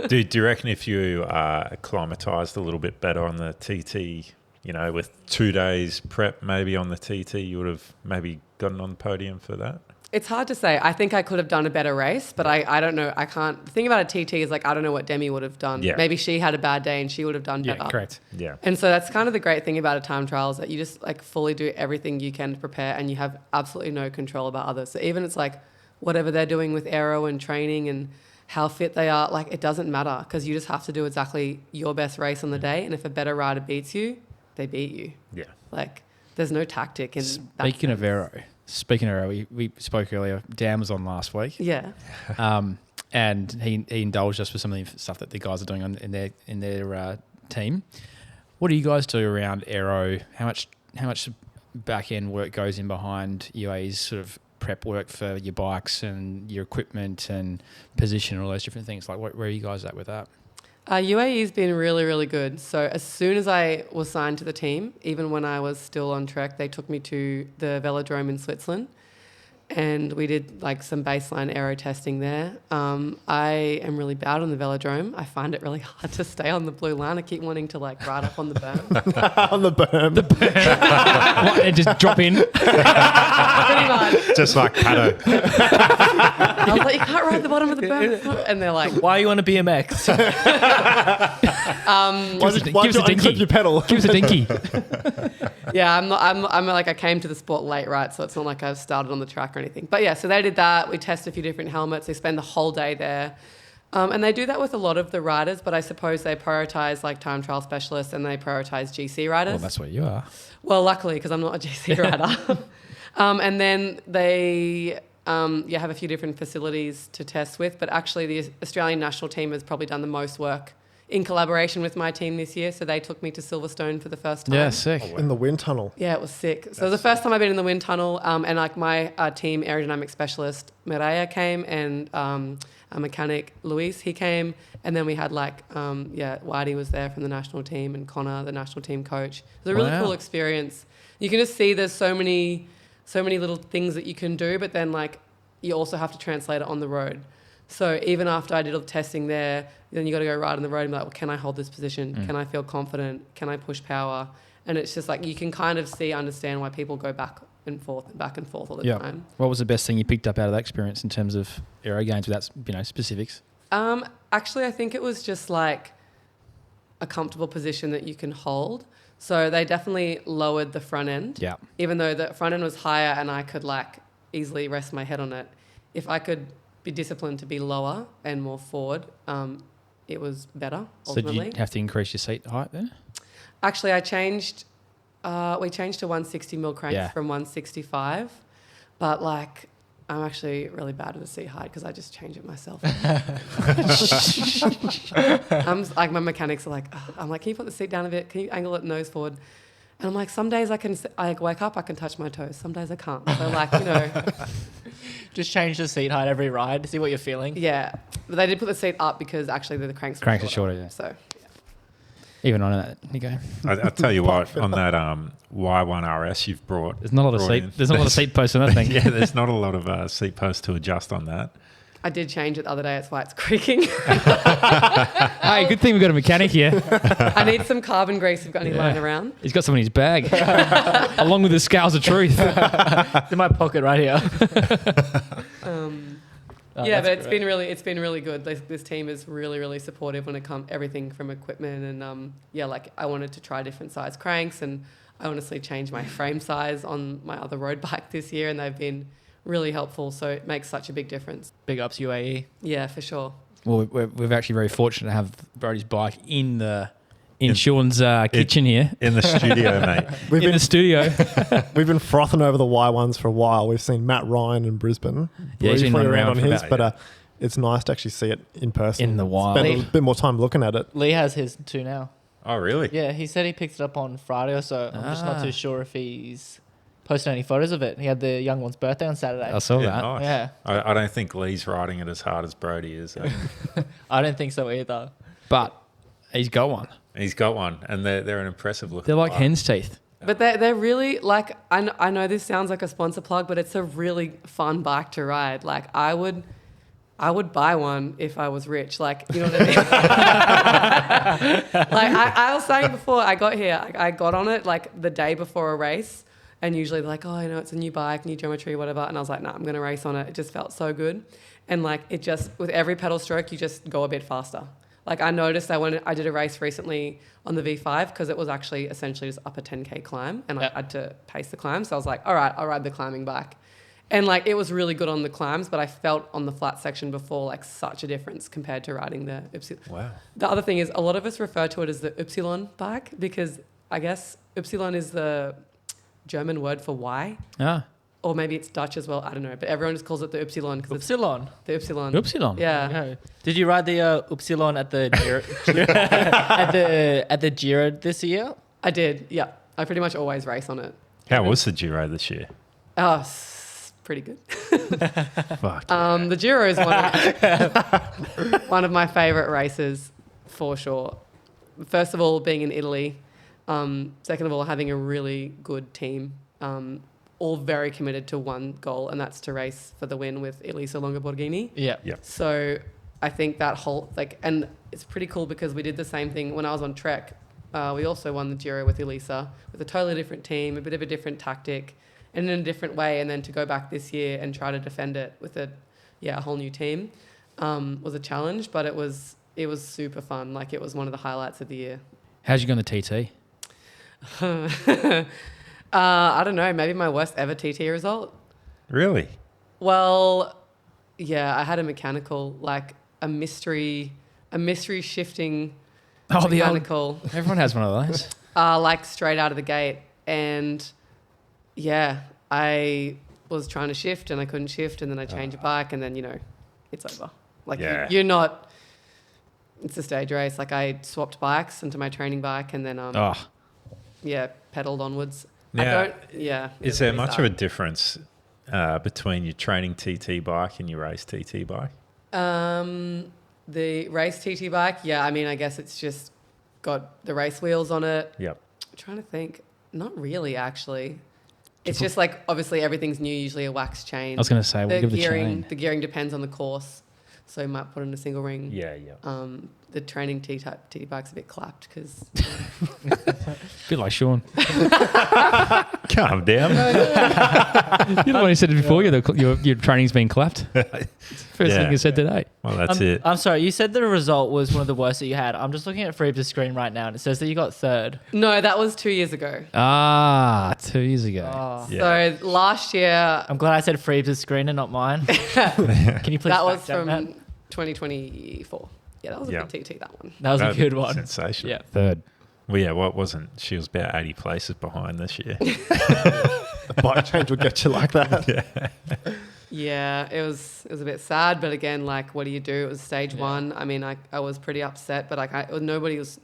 Do you reckon if you acclimatized a little bit better on the TT, with 2 days prep maybe on the TT, you would have maybe gotten on the podium for that? It's hard to say. I think I could have done a better race, but I don't know. I can't. The thing about a TT is I don't know what Demi would have done. Yeah. Maybe she had a bad day and she would have done better. Yeah, correct. Yeah. And so that's kind of the great thing about a time trial is that you just fully do everything you can to prepare and you have absolutely no control about others. So even it's whatever they're doing with aero and training and how fit they are, it doesn't matter because you just have to do exactly your best race on the day. And if a better rider beats you, they beat you. Yeah. There's no tactic in Speaking of aero, we spoke earlier. Dan was on last week. Yeah. And he indulged us with some of the stuff that the guys are doing in their team. What do you guys do around aero? How much back end work goes in behind UAE's sort of prep work for your bikes and your equipment and position and all those different things? Where are you guys at with that? UAE's been really, really good. So as soon as I was signed to the team, even when I was still on Trek, they took me to the velodrome in Switzerland and we did some baseline aero testing there. I am really bad on the velodrome. I find it really hard to stay on the blue line. I keep wanting to ride up on the berm. On the berm. And just drop in. Pretty much. Just like Paddo. I was like, you can't ride the bottom of the berm. And they're like, Why are you on a BMX? Why give did us you a dinky. unclip your pedal? Give us a dinky. yeah, I came to the sport late, right? So it's not like I've started on the track or anything. But yeah, so they did that. We test a few different helmets. They spend the whole day there. And they do that with a lot of the riders, but I suppose they prioritize time trial specialists and they prioritize GC riders. Well, that's where you are. Well, luckily, because I'm not a GC rider. And then they have a few different facilities to test with, but actually the Australian national team has probably done the most work in collaboration with my team this year. So they took me to Silverstone for the first time. Yeah, sick. In the wind tunnel. Yeah, it was sick. So it was the first time I've been in the wind tunnel, and my team aerodynamic specialist Mireia came, and our mechanic Luis, he came, and then we had Whitey was there from the national team, and Connor, the national team coach. It was a really cool experience. You can just see there's so many little things that you can do, but then you also have to translate it on the road. So even after I did all the testing there, then you got to go ride on the road and be like, well, can I hold this position? Can I feel confident? Can I push power? And it's just you can kind of understand why people go back and forth all the time. What was the best thing you picked up out of that experience in terms of aero games without specifics? Actually, I think it was just a comfortable position that you can hold. So they definitely lowered the front end. Yeah. Even though the front end was higher and I could easily rest my head on it. If I could be disciplined to be lower and more forward, it was better So did ultimately. you have to increase your seat height then? Actually, I changed. We changed to 160 mil cranks Yeah. from 165, but like I'm actually really bad with the seat height because I just change it myself. I'm like my mechanics are like, "Ugh." I'm like, can you put the seat down a bit? Can you angle it nose forward? And I'm like, some days I wake up, I can touch my toes. Some days I can't. So like, Just change the seat height every ride. See what you're feeling. yeah. But they did put the seat up because actually the cranks Cranks are shorter, yeah. So Even on that, Nico. I'll tell you what, on that Y1 RS you've brought. There's not a lot of brought seat. in, There's not a lot of seat posts on that thing. Yeah, there's not a lot of seat posts to adjust on that. I did change it the other day. That's why it's creaking. Hey, good thing we've got a mechanic here. I need some carbon grease if you've got any Yeah. lying around. He's got some in his bag, along with the scales of truth. It's in my pocket right here. Oh, Yeah, that's but it's great. been really good. This team is really, really supportive when it comes everything from equipment and like I wanted to try different size cranks and I honestly changed my frame size on my other road bike this year and they've been really helpful. So it makes such a big difference. Big ups UAE. Yeah, for sure. Well, we're actually very fortunate to have Brodie's bike in Sean's kitchen here. In the studio, mate. We've in been the studio. we've been frothing over the Y1s for a while. We've seen Matt Ryan in Brisbane. Yeah, he's been briefly running around on for his, about- but it's nice to actually see it in person. In the wild. Spend a bit more time looking at it. Lee has his too now. Oh, really? Yeah, he said he picked it up on Friday or so. I'm just not Ah. too sure if he's posted any photos of it. He had the young one's birthday on Saturday. I saw Yeah, that. nice. Yeah. I don't think Lee's riding it as hard as Brodie is. I don't think so either. But he's got one. He's got one, and they're an impressive looking They're like bike. hen's teeth. But they're really like I know this sounds like a sponsor plug, but it's a really fun bike to ride. Like I would buy one if I was rich. Like you know what I mean? Like I was saying before I got here, I got on it like the day before a race, and usually they're like, oh, it's a new bike, new geometry, whatever. And I was like, nah, I'm gonna race on it. It just felt so good, and like it just with every pedal stroke, you just go a bit faster. Like I noticed that when I did a race recently on the V5, because it was actually essentially just up a 10K climb and Yep. I had to pace the climb. So I was like, all right, I'll ride the climbing bike. And like, it was really good on the climbs, but I felt on the flat section before like such a difference compared to riding the Upsilon. Wow. The other thing is a lot of us refer to it as the Upsilon bike because I guess Upsilon is the German word for Y. Ah, Or maybe it's Dutch as well. I don't know. But everyone just calls it the Upsilon because it's Upsilon. the Upsilon. Upsilon. Yeah. Yeah. Did you ride the Upsilon at the at the Giro this year? I did. Yeah. I pretty much always race on it. How was the Giro this year? Oh, pretty good. Fuck. The Giro is one of my favourite races for sure. First of all, being in Italy. Second of all, having a really good team. All very committed to one goal, and that's to race for the win with Elisa Longoborghini. Yeah. Yep. So I think that whole and it's pretty cool because we did the same thing when I was on Trek. We also won the Giro with Elisa with a totally different team, a bit of a different tactic, and in a different way. And then to go back this year and try to defend it with a whole new team was a challenge, but it was super fun. Like it was one of the highlights of the year. How'd you go on the TT? I don't know, maybe my worst ever TT result. Really? Well, yeah, I had a mechanical, like a mystery shifting Oh, the old, mechanical, everyone has one of those. like straight out of the gate. And yeah, I was trying to shift and I couldn't shift, and then I changed a bike, and then, it's over. Like Yeah. you're not, it's a stage race. Like I swapped bikes into my training bike and then, pedaled onwards. Now, it's is there pretty much sad. of a difference between your training TT bike and your race TT bike? The race TT bike, I mean, I guess it's just got the race wheels on it. Yep. I'm trying to think. Not really, actually. It's just like, obviously, everything's new, usually a wax chain. I was going to say, we'll give the gearing, chain. the gearing depends on the course. So you might put in a single ring. Yeah, yeah. the training TT bike's a bit clapped because Bit like Sean. Calm down. You're the one who said it before. Your training's been clapped. First thing you said today. Well, that's it. I'm sorry, you said the result was one of the worst that you had. I'm just looking at Freeb's screen right now and it says that you got third. no, that was 2 years ago. 2 years ago. Oh. Yeah. So last year, I'm glad I said Freeb's screen and not mine. Can you please that was fact check from that? 2024. Yeah, that was a Yep. good TT, that one. That was a good one. Sensational. Yeah. Third. Well, yeah, what wasn't? She was about 80 places behind this year. A bike change would get you like that. Yeah, it was a bit sad, but again, like, what do you do? It was stage one. I mean, I was pretty upset, but like, nobody's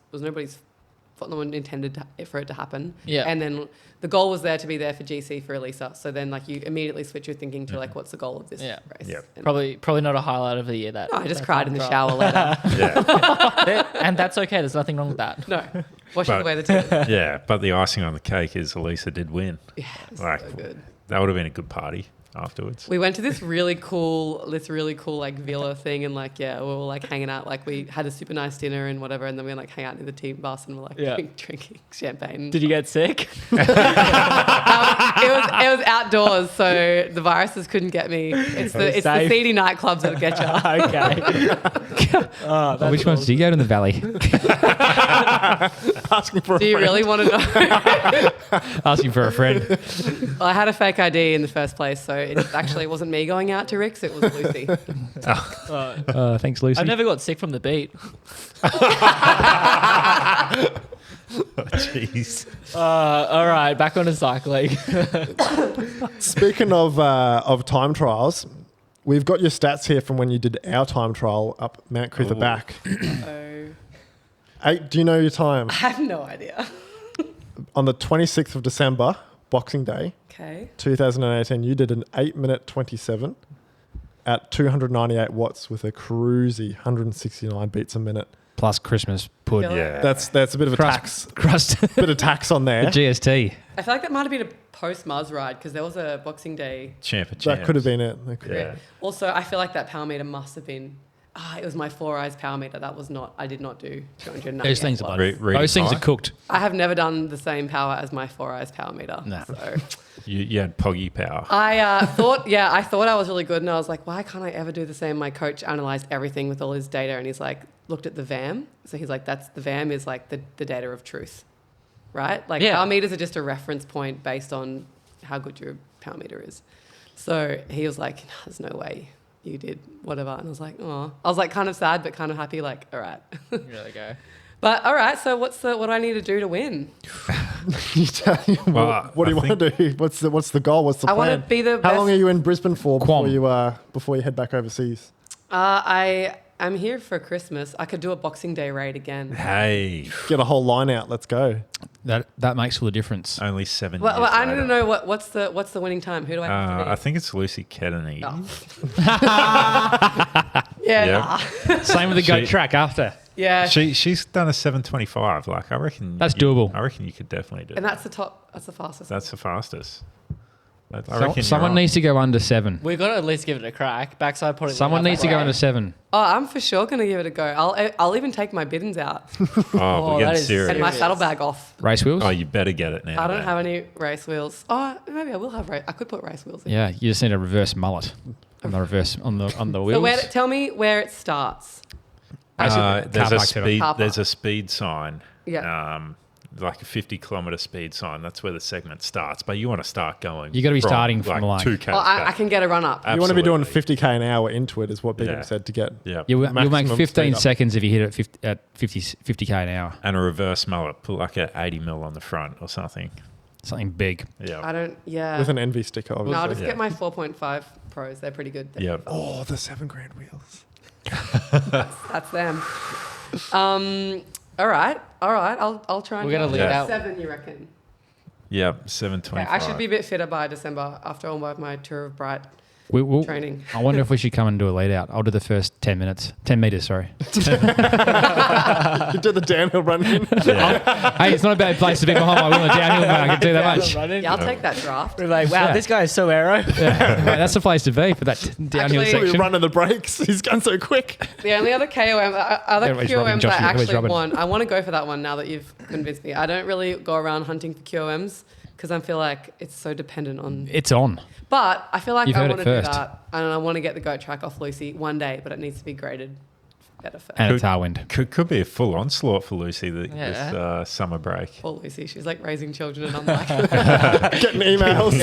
fault. No one intended for it to happen. Yeah. And then the goal was there to be there for GC for Elisa. So then, like, you immediately switch your thinking to like, what's the goal of this Yeah. race? Yep. And Probably not a highlight of the year. That no, I just that cried in the time shower later. Yeah. and that's okay. There's nothing wrong with that. No, washing But- away the tears. Yeah. But the icing on the cake is Elisa did win. Yeah, it's Like, so good. that would have been a good party afterwards. We went to this really cool like villa thing, and like, yeah, we were like hanging out. Like, we had a super nice dinner and whatever, and then we like hang out in the team bus and we're like Yeah. drinking champagne. Did you get sick? It was outdoors, so the viruses couldn't get me. It's the Safe. seedy nightclubs that'll get you. Okay. Which ones do you go to in the valley? Asking for Do you really want to know? Asking for a friend. Well, I had a fake ID in the first place, so it actually wasn't me going out to Rick's, it was Lucy. Thanks, Lucy. I've never got sick from the beat. Jeez. All right, back on to cycling. Speaking of time trials, we've got your stats here from when you did our time trial up Mount Coot-tha back. So Do you know your time? I have no idea. On the 26th of December, Boxing Day, Okay. 2018, you did an 8-minute 27 at 298 watts with a cruisy 169 beats a minute. Plus Christmas pud. Feel Yeah. That's a bit of a tax, Crust. bit of tax on The there. GST. I feel like that might have been a post-Muzz ride because there was a Boxing Day. Champ of That champs. could have been it. That could- Yeah. Also, I feel like that power meter must have been... it was my 4 eyes power meter. That was not... I did not do 298 Those things are watts. Reading Those things high? are cooked. I have never done the same power as my 4 eyes power meter. No. So You had Poggy power. I thought I was really good, and I was like, why can't I ever do the same? My coach analyzed everything with all his data, and he's like, looked at the VAM. So he's like, the VAM is like the data of truth, right? Like Yeah. power meters are just a reference point based on how good your power meter is. So he was like, no, there's no way you did whatever. And I was like, oh. I was like kind of sad, but kind of happy, like, all right. There we go. But all right, so what do I need to do to win? You tell me, Well, what do you I want to do? What's the goal? What's the I plan? want to be the How best. long are you in Brisbane for Quam. before you head back overseas? I'm here for Christmas. I could do a Boxing Day raid again. Hey, Get a whole line out. Let's go. That makes all the difference. only 7 Well, years I need to later. know what's the winning time. Who do I have to beat? I think it's Lucy Kennedy. Yeah, Yep. nah. Same with the goat She- track after. Yeah. She's done a 7:25. Like, I reckon That's doable. I reckon you could definitely do And it. that's the fastest. That's the fastest. I So- reckon someone you're on. needs to go under 7. We've got to at least give it a crack. Backside Poddy. Someone needs to go under 7. Oh, I'm for sure gonna give it a go. I'll even take my biddens out Oh, Oh, we're that getting is serious. and my Serious. saddlebag off. Race wheels? Oh, you better get it now. I don't man. have any race wheels. Oh, maybe I will have race. I could put race wheels in. Yeah, you just need a reverse mullet on the reverse on the wheels. So tell me where it starts. There's Car a park setup. speed. Car There's park. a speed sign. Yeah. Like a 50-kilometre speed sign. That's where the segment starts. But you want to start going. You gotta be starting from like- 2K. Well, I can get a run up. You want to be doing Absolutely. 50k an hour into it, is what Bigham Yeah. said to get. Yeah. You'll make Maximum 15 speed up. seconds if you hit it at 50k an hour. And a reverse mullet. Put like a 80 mil on the front or something. Something big. Yeah. I don't. Yeah. With an NV sticker, no, obviously. I'll just Yeah. get my 4.5 Pros. They're pretty good. Yeah. Oh, the $7,000 wheels. That's them. All right. I'll try and We're gonna do lead it. out. 7, you reckon? Yeah. Okay, 725. I should be a bit fitter by December after all my tour of Bright. training. I wonder if we should come and do a lead out. I'll do the first 10 meters, sorry. You did the downhill run in. Hey, it's not a bad place to be behind my wheel on a downhill, but I can do that much. Yeah, I'll take that draft. We're like, wow, Yeah. this guy is so aero. Yeah, mate, that's the place to be for that downhill Actually, He's section. running the brakes. He's going so quick. The only other Everybody's rubbing QOMs Josh, I everybody's actually rubbing. want, I want to go for that one now that you've convinced me. I don't really go around hunting for QOMs because I feel like it's so dependent on. It's on. But I feel like You've I heard want it to do first. that, and I want to get the goat track off Lucy one day, but it needs to be graded better first. And a tailwind. Could be a full onslaught for Lucy this Yeah. summer break. Poor Lucy, she's like raising children, and I'm like, Getting emails.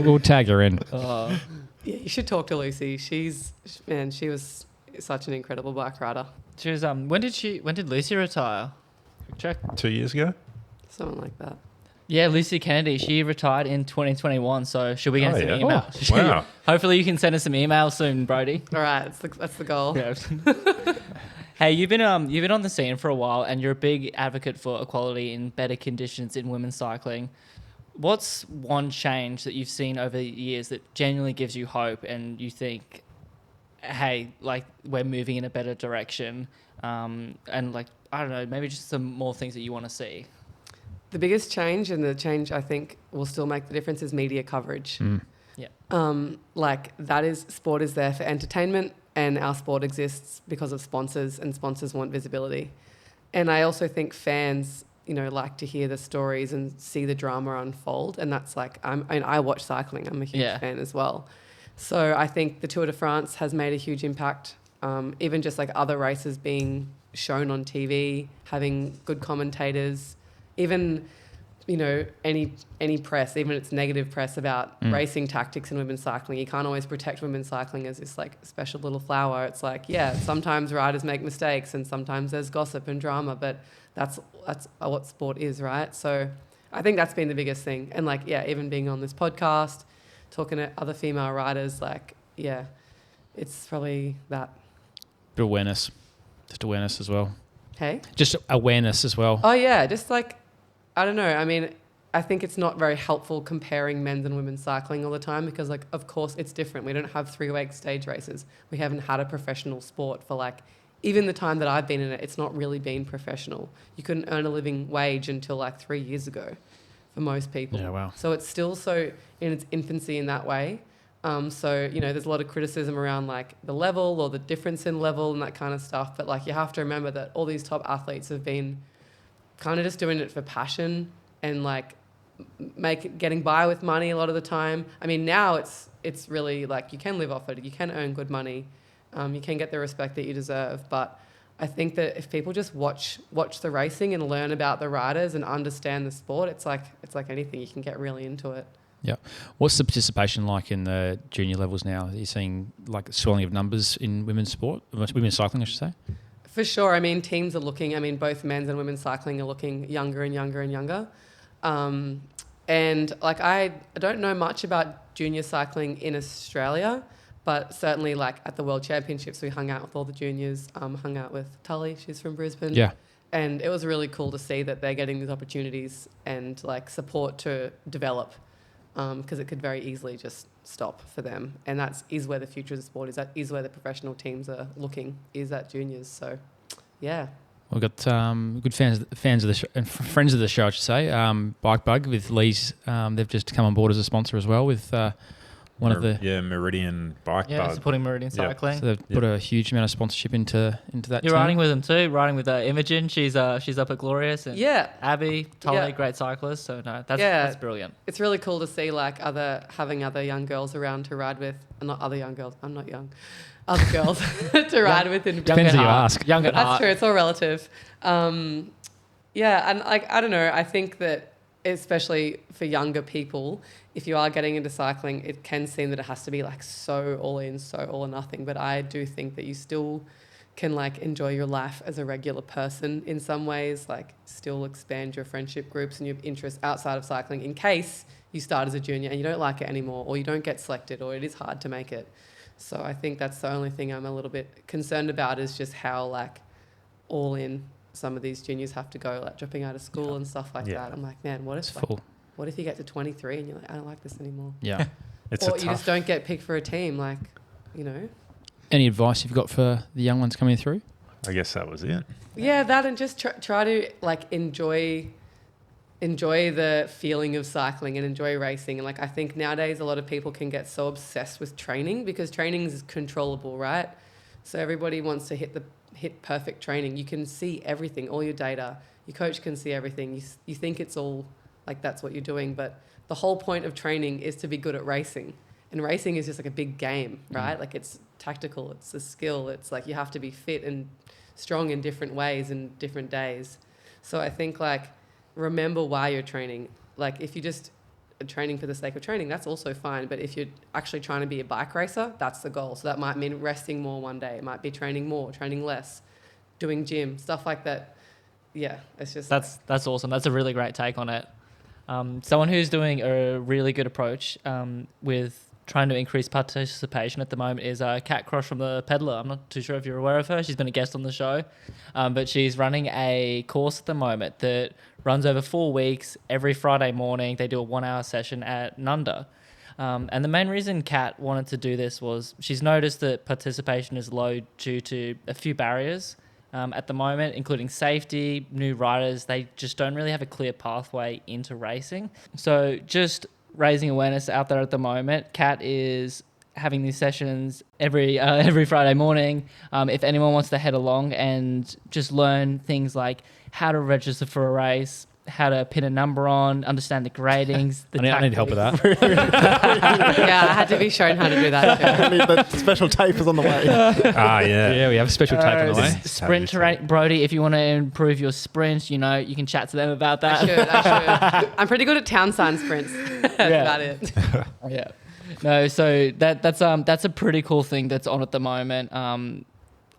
We'll tag her in. Oh. yeah, you should talk to Lucy. She was such an incredible bike rider. She was, when did Lucy retire? Check. 2 years ago. Something like that. Yeah, Lucy Kennedy. She retired in 2021. So should we get some yeah. emails? Wow. Hopefully you can send us some emails soon, Brodie. All right, that's the goal. Yeah. Hey, you've been on the scene for a while, and you're a big advocate for equality in better conditions in women's cycling. What's one change that you've seen over the years that genuinely gives you hope, and you think, hey, like we're moving in a better direction, and like I don't know, maybe just some more things that you want to see? The biggest change, and the change I think will still make the difference, is media coverage. Yeah. Like that is, sport is there for entertainment, and our sport exists because of sponsors, and sponsors want visibility. And I also think fans, like to hear the stories and see the drama unfold. And that's like, I watch cycling. I'm a huge fan as well. So I think the Tour de France has made a huge impact. Even just like other races being shown on TV, having good commentators, even any press, even it's negative press about racing tactics in women's cycling. You can't always protect women's cycling as this like special little flower. It's like, sometimes riders make mistakes and sometimes there's gossip and drama, but that's what sport is, right? So I think that's been the biggest thing. And like, even being on this podcast, talking to other female riders, it's probably that. Bit of awareness. Just awareness as well. Hey? Just awareness as well. Oh yeah, just like, I don't know. I mean, I think it's not very helpful comparing men's and women's cycling all the time because, like, of course it's different. We don't have 3-week stage races. We haven't had a professional sport for, like, even the time that I've been in it, it's not really been professional. You couldn't earn a living wage until, like, 3 years ago for most people. Yeah, wow. So it's still so in its infancy in that way. So, there's a lot of criticism around, like, the level or the difference in level and that kind of stuff. But, like, you have to remember that all these top athletes have been kind of just doing it for passion and like getting by with money a lot of the time. I mean, now it's really like you can live off it. You can earn good money. You can get the respect that you deserve. But I think that if people just watch the racing and learn about the riders and understand the sport, it's like anything. You can get really into it. Yeah. What's the participation like in the junior levels now? Are you seeing like swelling of numbers in women's sport, women's cycling, I should say? For sure. I mean, teams are looking, both men's and women's cycling are looking younger and younger and younger. And like, I don't know much about junior cycling in Australia, but certainly like at the World Championships, we hung out with all the juniors, hung out with Tully, she's from Brisbane. Yeah. And it was really cool to see that they're getting these opportunities and like support to develop, because it could very easily just stop for them. And that is where the future of the sport is. That is where the professional teams are looking, is at juniors. So, yeah. We've got good fans of the show, and friends of the show, I should say. Bike Bug with Lee's. They've just come on board as a sponsor as well with one of the... Yeah, Meridian Bike Bug. Supporting Meridian Cycling. So they've put a huge amount of sponsorship into that You're team. riding with them too, riding with Imogen. She's up at Glorious. And Abby, Tully, great cyclist. So no, that's brilliant. It's really cool to see like having other young girls around to ride with. Not other young girls. I'm not young. Other girls to ride with. Depends who you ask. Young at That's heart. true. It's all relative. And like I don't know. I think that especially for younger people, if you are getting into cycling, it can seem that it has to be like so all in, so all or nothing. But I do think that you still can like enjoy your life as a regular person in some ways, like still expand your friendship groups and your interests outside of cycling in case you start as a junior and you don't like it anymore, or you don't get selected, or it is hard to make it. So I think that's the only thing I'm a little bit concerned about, is just how like all in some of these juniors have to go, like dropping out of school and stuff like that. I'm like, man, what if you get to 23 and you're like, I don't like this anymore? Yeah. It's or a you tough. just don't get picked for a team, like, you know. Any advice you've got for the young ones coming through? I guess that was it. Yeah, that, and just try to like enjoy the feeling of cycling and enjoy racing. And like, I think nowadays a lot of people can get so obsessed with training because training is controllable, right? So everybody wants to hit perfect training. You can see everything, all your data. Your coach can see everything. You think it's all like that's what you're doing, but the whole point of training is to be good at racing. And racing is just like a big game, right? Like it's tactical, it's a skill. It's like you have to be fit and strong in different ways and different days. So I think like remember why you're training. Like if you just are training for the sake of training, that's also fine. But if you're actually trying to be a bike racer, that's the goal. So that might mean resting more one day. It might be training more, training less, doing gym, stuff like that. Yeah, it's just That's awesome. That's a really great take on it. Someone who's doing a really good approach with trying to increase participation at the moment is Kat Cross from the Peddler. I'm not too sure if you're aware of her. She's been a guest on the show, but she's running a course at the moment that runs over 4 weeks. Every Friday morning, they do a 1-hour session at Nunda. And the main reason Kat wanted to do this was she's noticed that participation is low due to a few barriers at the moment, including safety, new riders. They just don't really have a clear pathway into racing. So just raising awareness out there at the moment. Kat is having these sessions every Friday morning. If anyone wants to head along and just learn things like how to register for a race, how to pin a number on, understand the gradings. I need help with that. yeah, I had to be shown how to do that too. The special tape is on the way. Yeah, we have a special tape on the way. Sprint terrain, Brodie. If you want to improve your sprints, you can chat to them about that. I should. I'm pretty good at town sign sprints. That's about it. Yeah. No, so that's a pretty cool thing that's on at the moment.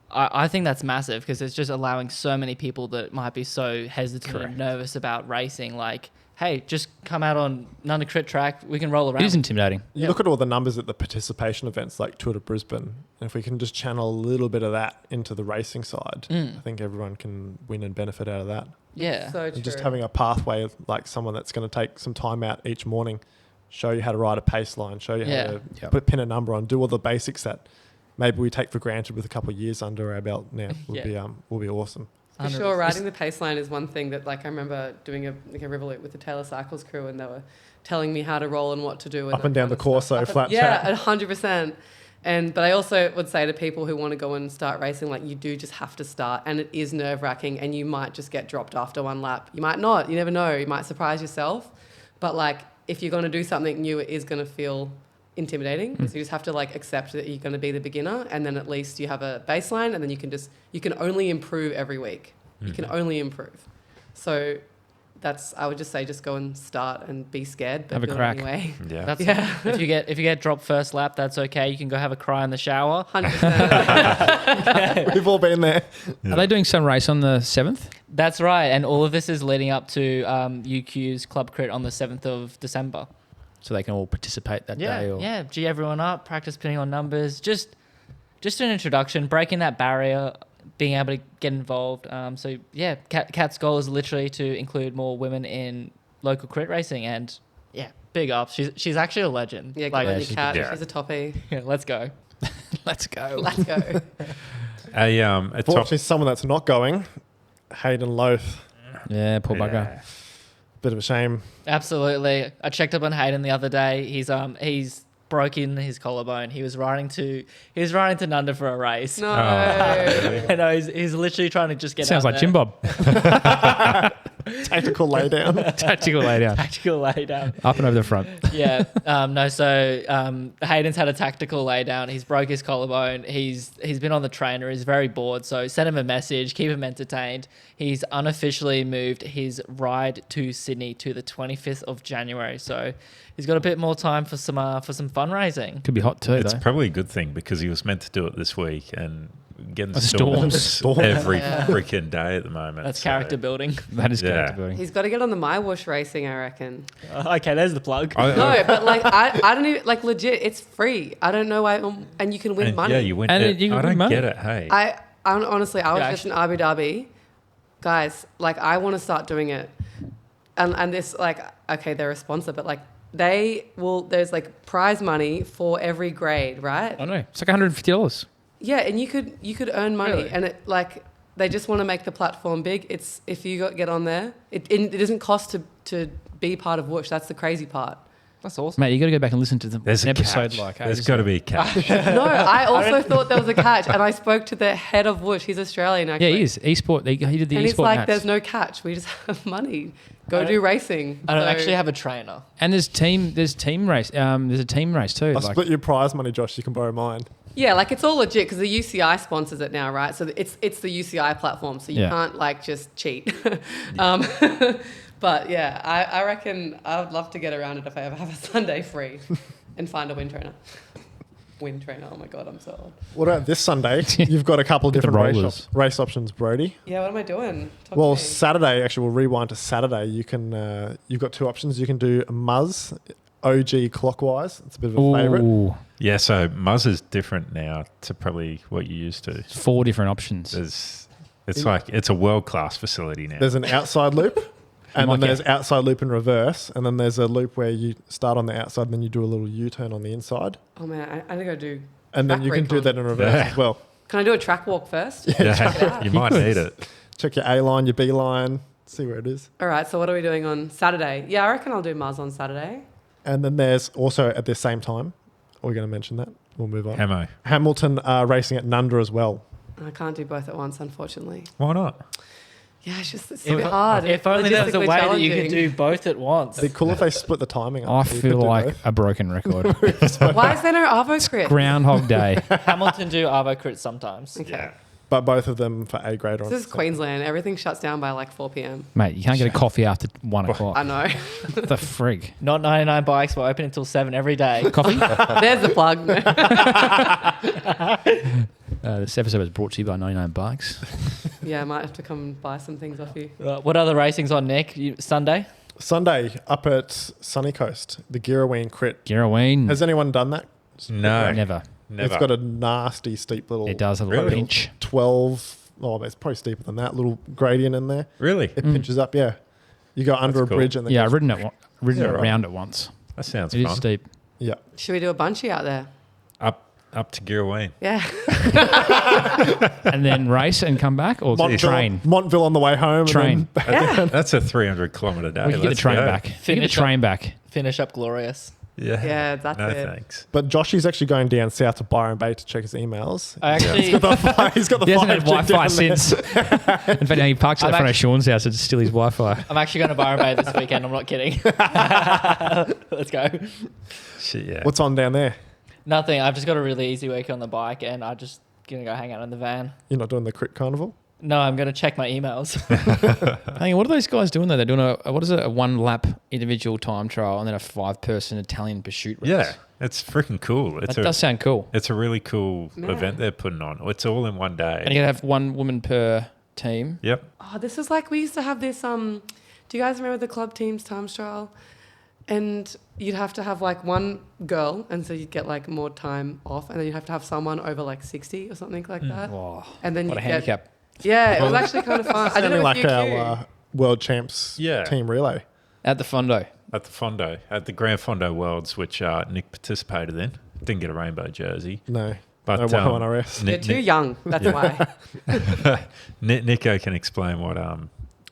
I think that's massive because it's just allowing so many people that might be so hesitant and nervous about racing. Like, hey, just come out on Nunda Crit track. We can roll around. It is intimidating. You look at all the numbers at the participation events like Tour de Brisbane, and if we can just channel a little bit of that into the racing side, I think everyone can win and benefit out of that. Yeah. So true. And just having a pathway of like someone that's going to take some time out each morning, show you how to ride a pace line, show you how to pin a number on, do all the basics that maybe we take for granted with a couple of years under our belt now will be awesome. For sure, riding the pace line is one thing that, like, I remember doing a river loop with the Taylor Cycles crew, and they were telling me how to roll and what to do. Up and down the course, so flat track. Yeah, 100%. But I also would say to people who want to go and start racing, like, you do just have to start, and it is nerve-wracking, and you might just get dropped after one lap. You might not. You never know. You might surprise yourself. But, like, if you're going to do something new, it is going to feel intimidating. So you just have to like accept that you're going to be the beginner, and then at least you have a baseline, and then you can only improve every week. You can only improve. So I would just say just go and start and be scared, but have a do it crack. anyway. If you get dropped first lap, that's okay. You can go have a cry in the shower. 100%. We've all been there. Are they doing some race on the 7th? That's right, and all of this is leading up to UQ's Club Crit on the 7th of December. So they can all participate that day? Or? Yeah, G everyone up, practice pinning on numbers, just an introduction, breaking that barrier, being able to get involved. So yeah, Kat's goal is literally to include more women in local crit racing, and yeah, big ups. She's actually a legend. Yeah, like, good on you, Kat. She's a toppie. Yeah, let's go. Let's go. Let's go. Fortunately, someone that's not going, Hayden Loth. Yeah, poor bugger. Bit of a shame. Absolutely. I checked up on Hayden the other day. He's broken his collarbone. He was riding to Nunda for a race. No. I know he's literally trying to just get Sounds out like there. Jim Bob. Tactical laydown. Tactical laydown. Tactical laydown. Up and over the front. Yeah. Hayden's had a tactical laydown. He's broke his collarbone. He's been on the trainer. He's very bored. So send him a message. Keep him entertained. He's unofficially moved his ride to Sydney to the 25th of January. So he's got a bit more time for some fundraising. Could be hot too, It's though. probably a good thing because he was meant to do it this week and getting Storms. storms every freaking day at the moment. That's so- character building. That is character building. He's got to get on the My Whoosh racing, I reckon. Okay, there's the plug. No, but like I don't even like legit. It's free. I don't know why, and you can win money. Yeah, you win. And you I win don't money. get it. Hey, I honestly, I was Yeah, just in Abu Dhabi, guys. Like, I want to start doing it, and this, like, okay, they're a sponsor, but like, there's like prize money for every grade, right? I know. It's like $150. Yeah, and you could earn money, Really? and it like they just want to make the platform big. It's if you get on there, it doesn't cost to be part of Whoosh. That's the crazy part. That's awesome. Mate, you got to go back and listen to There's an a episode catch. like There's got to be a catch. No, I also thought there was a catch, and I spoke to the head of Whoosh. He's Australian, Yeah, actually. he is. Esport. He did the And esport he's like, mats. there's no catch. We just have money. Go I do racing. I don't So- actually have a trainer. And there's team race. There's a team race too. I'll Like, split your prize money, Josh. You can borrow mine. Yeah, like it's all legit because the UCI sponsors it now, right? So it's the UCI platform, so you Yeah. can't like just cheat. But yeah, I reckon I would love to get around it if I ever have a Sunday free and find a wind trainer. Wind trainer, oh my God, I'm so old. What about this Sunday? You've got a couple of Get the different rollers. race options, Brodie. Yeah, what am I doing? Talk Well, to me. Saturday, actually, we'll rewind to Saturday. You can, you've got two options. You can do a Muzz, OG clockwise. It's a bit of a favourite. ooh, Yeah, so Muzz is different now to probably what you used to. 4 different options. It's a world-class facility now. There's an outside loop, and Like then there's it. outside loop in reverse, and then there's a loop where you start on the outside, and then you do a little U-turn on the inside, Oh man, I think I do. and then track you can do recon. that in reverse Yeah. as well. Can I do a track walk first? Yeah, you might need it. Check your A line, your B line, see where it is. All right, so what are we doing on Saturday? Yeah, I reckon I'll do Mars on Saturday. And then there's also at the same time, are we going to mention that? We'll move on. Hamo. Hamilton racing at Nunda as well. I can't do both at once, unfortunately. Why not? Yeah, it's a bit hard. If only there was a Logistically way that you could challenging. do both at once. It'd be cool if they split the timing up. I so you feel could do like both. a broken record. Why is there no Arvo crit? Groundhog Day. Hamilton do Arvo crit sometimes. Okay. Yeah. But both of them for A grade on. This is Queensland. Everything shuts down by like 4 p.m. Mate, you can't get a coffee after 1 o'clock. I know. The frig. Not 99 bikes. We're open until 7 every day. Coffee? There's the plug. This episode was brought to you by 99 Bikes. Yeah, I might have to come and buy some things off you. What other racing's on, Nick? Sunday? Sunday up at Sunny Coast, the Girraween crit. Girraween. Has anyone done that? No. Never. Never. It's got a nasty steep little. It does have a little Really? pinch. 12. Oh, it's probably steeper than that. Little gradient in there. Really? It pinches up. Yeah, you go under a cool. bridge and then Yeah, I've goes- ridden it right. around it once. That sounds It is fun. steep. Yeah, Should we do a bunchy out there? Up to Girraween. Yeah. And then race and come back or train? Montville on the way home. Train. And then That's a 300 kilometre day. We can get the Let's train go. back. You get the Finish train back. Finish up glorious. Yeah. Yeah, that's no, it. thanks. but Joshy's actually going down south to Byron Bay to check his emails. I actually, He's got the He hasn't had 5G Wi-Fi down there. since. In fact, he parks at I'm the front of Sean's house. It's still his Wi-Fi. I'm actually going to Byron Bay this weekend. I'm not kidding. Let's go. Shit, yeah. What's on down there? Nothing. I've just got a really easy week on the bike, and I'm just going to go hang out in the van. You're not doing the crit carnival? No, I'm going to check my emails. Hey, what are those guys doing though? They're doing a 1 lap individual time trial and then a 5-person Italian pursuit race. Yeah, it's freaking cool. That does sound cool. It's a really cool Yeah. event they're putting on. It's all in one day. And you got to have 1 woman per team. Yep. Oh, this is like we used to have this. Do you guys remember the club teams time trial? And you'd have to have like one girl, and so you'd get like more time off, and then you'd have to have someone over like 60 or something like that. Oh, And then what you a handicap. Yeah, it was actually kind of fun. I did it Sounding with like UQ. our world champs Yeah. team relay. At the Fondo. At the Fondo, at the Grand Fondo Worlds, which Nick participated in. Didn't get a rainbow jersey. No, But no Y1RS. They're too young. That's why. Nico can explain what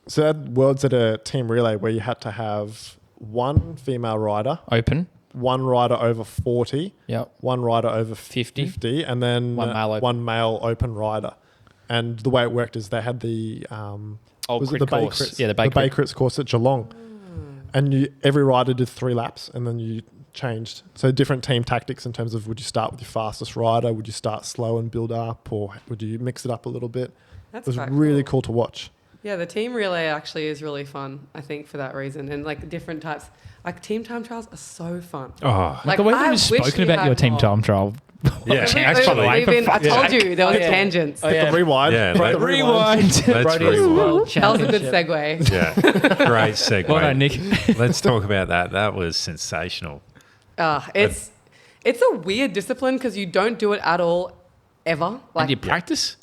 So that world's at a team relay where you had to have one female rider, Open. one rider over 40, Yep. one rider over 50. 50, and then One male open. one male open rider. And the way it worked is they had the was it crit the Bay course. Crits? Yeah, the Bay Bay crit. Crits course at Geelong. And every rider did 3 laps, and then you changed. So different team tactics in terms of would you start with your fastest rider, would you start slow and build up, or would you mix it up a little bit? That's It was quite really cool to watch. Yeah, the team relay actually is really fun, I think, for that reason. And like different types, like team time trials are so fun. oh Like, the way I you've wish spoken we about had your team more. time trial. yeah, I told you there was Oh, yeah. tangents. Oh, yeah. The rewind. Yeah, Right, like- the rewind. Let's Brodie's rewind. World That was a good Championship. segue. Yeah, great segue. Well done, Nick. Let's talk about that. That was sensational. It's a weird discipline because you don't do it at all, ever. And you practice?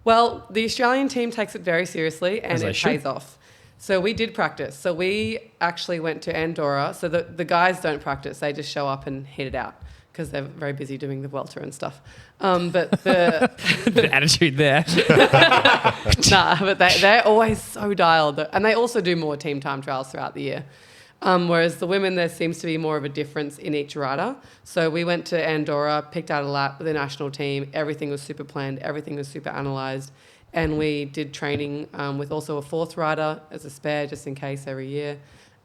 Well, the Australian team takes it very seriously and As they it should. pays off. So we did practice. So we actually went to Andorra. So the guys don't practice. They just show up and hit it out because they're very busy doing the welter and stuff. But the attitude there. but they're always so dialed. And they also do more team time trials throughout the year. Whereas the women, there seems to be more of a difference in each rider. So we went to Andorra, picked out a lap with the national team. Everything was super planned. Everything was super analysed. And we did training with also a fourth rider as a spare just in case every year.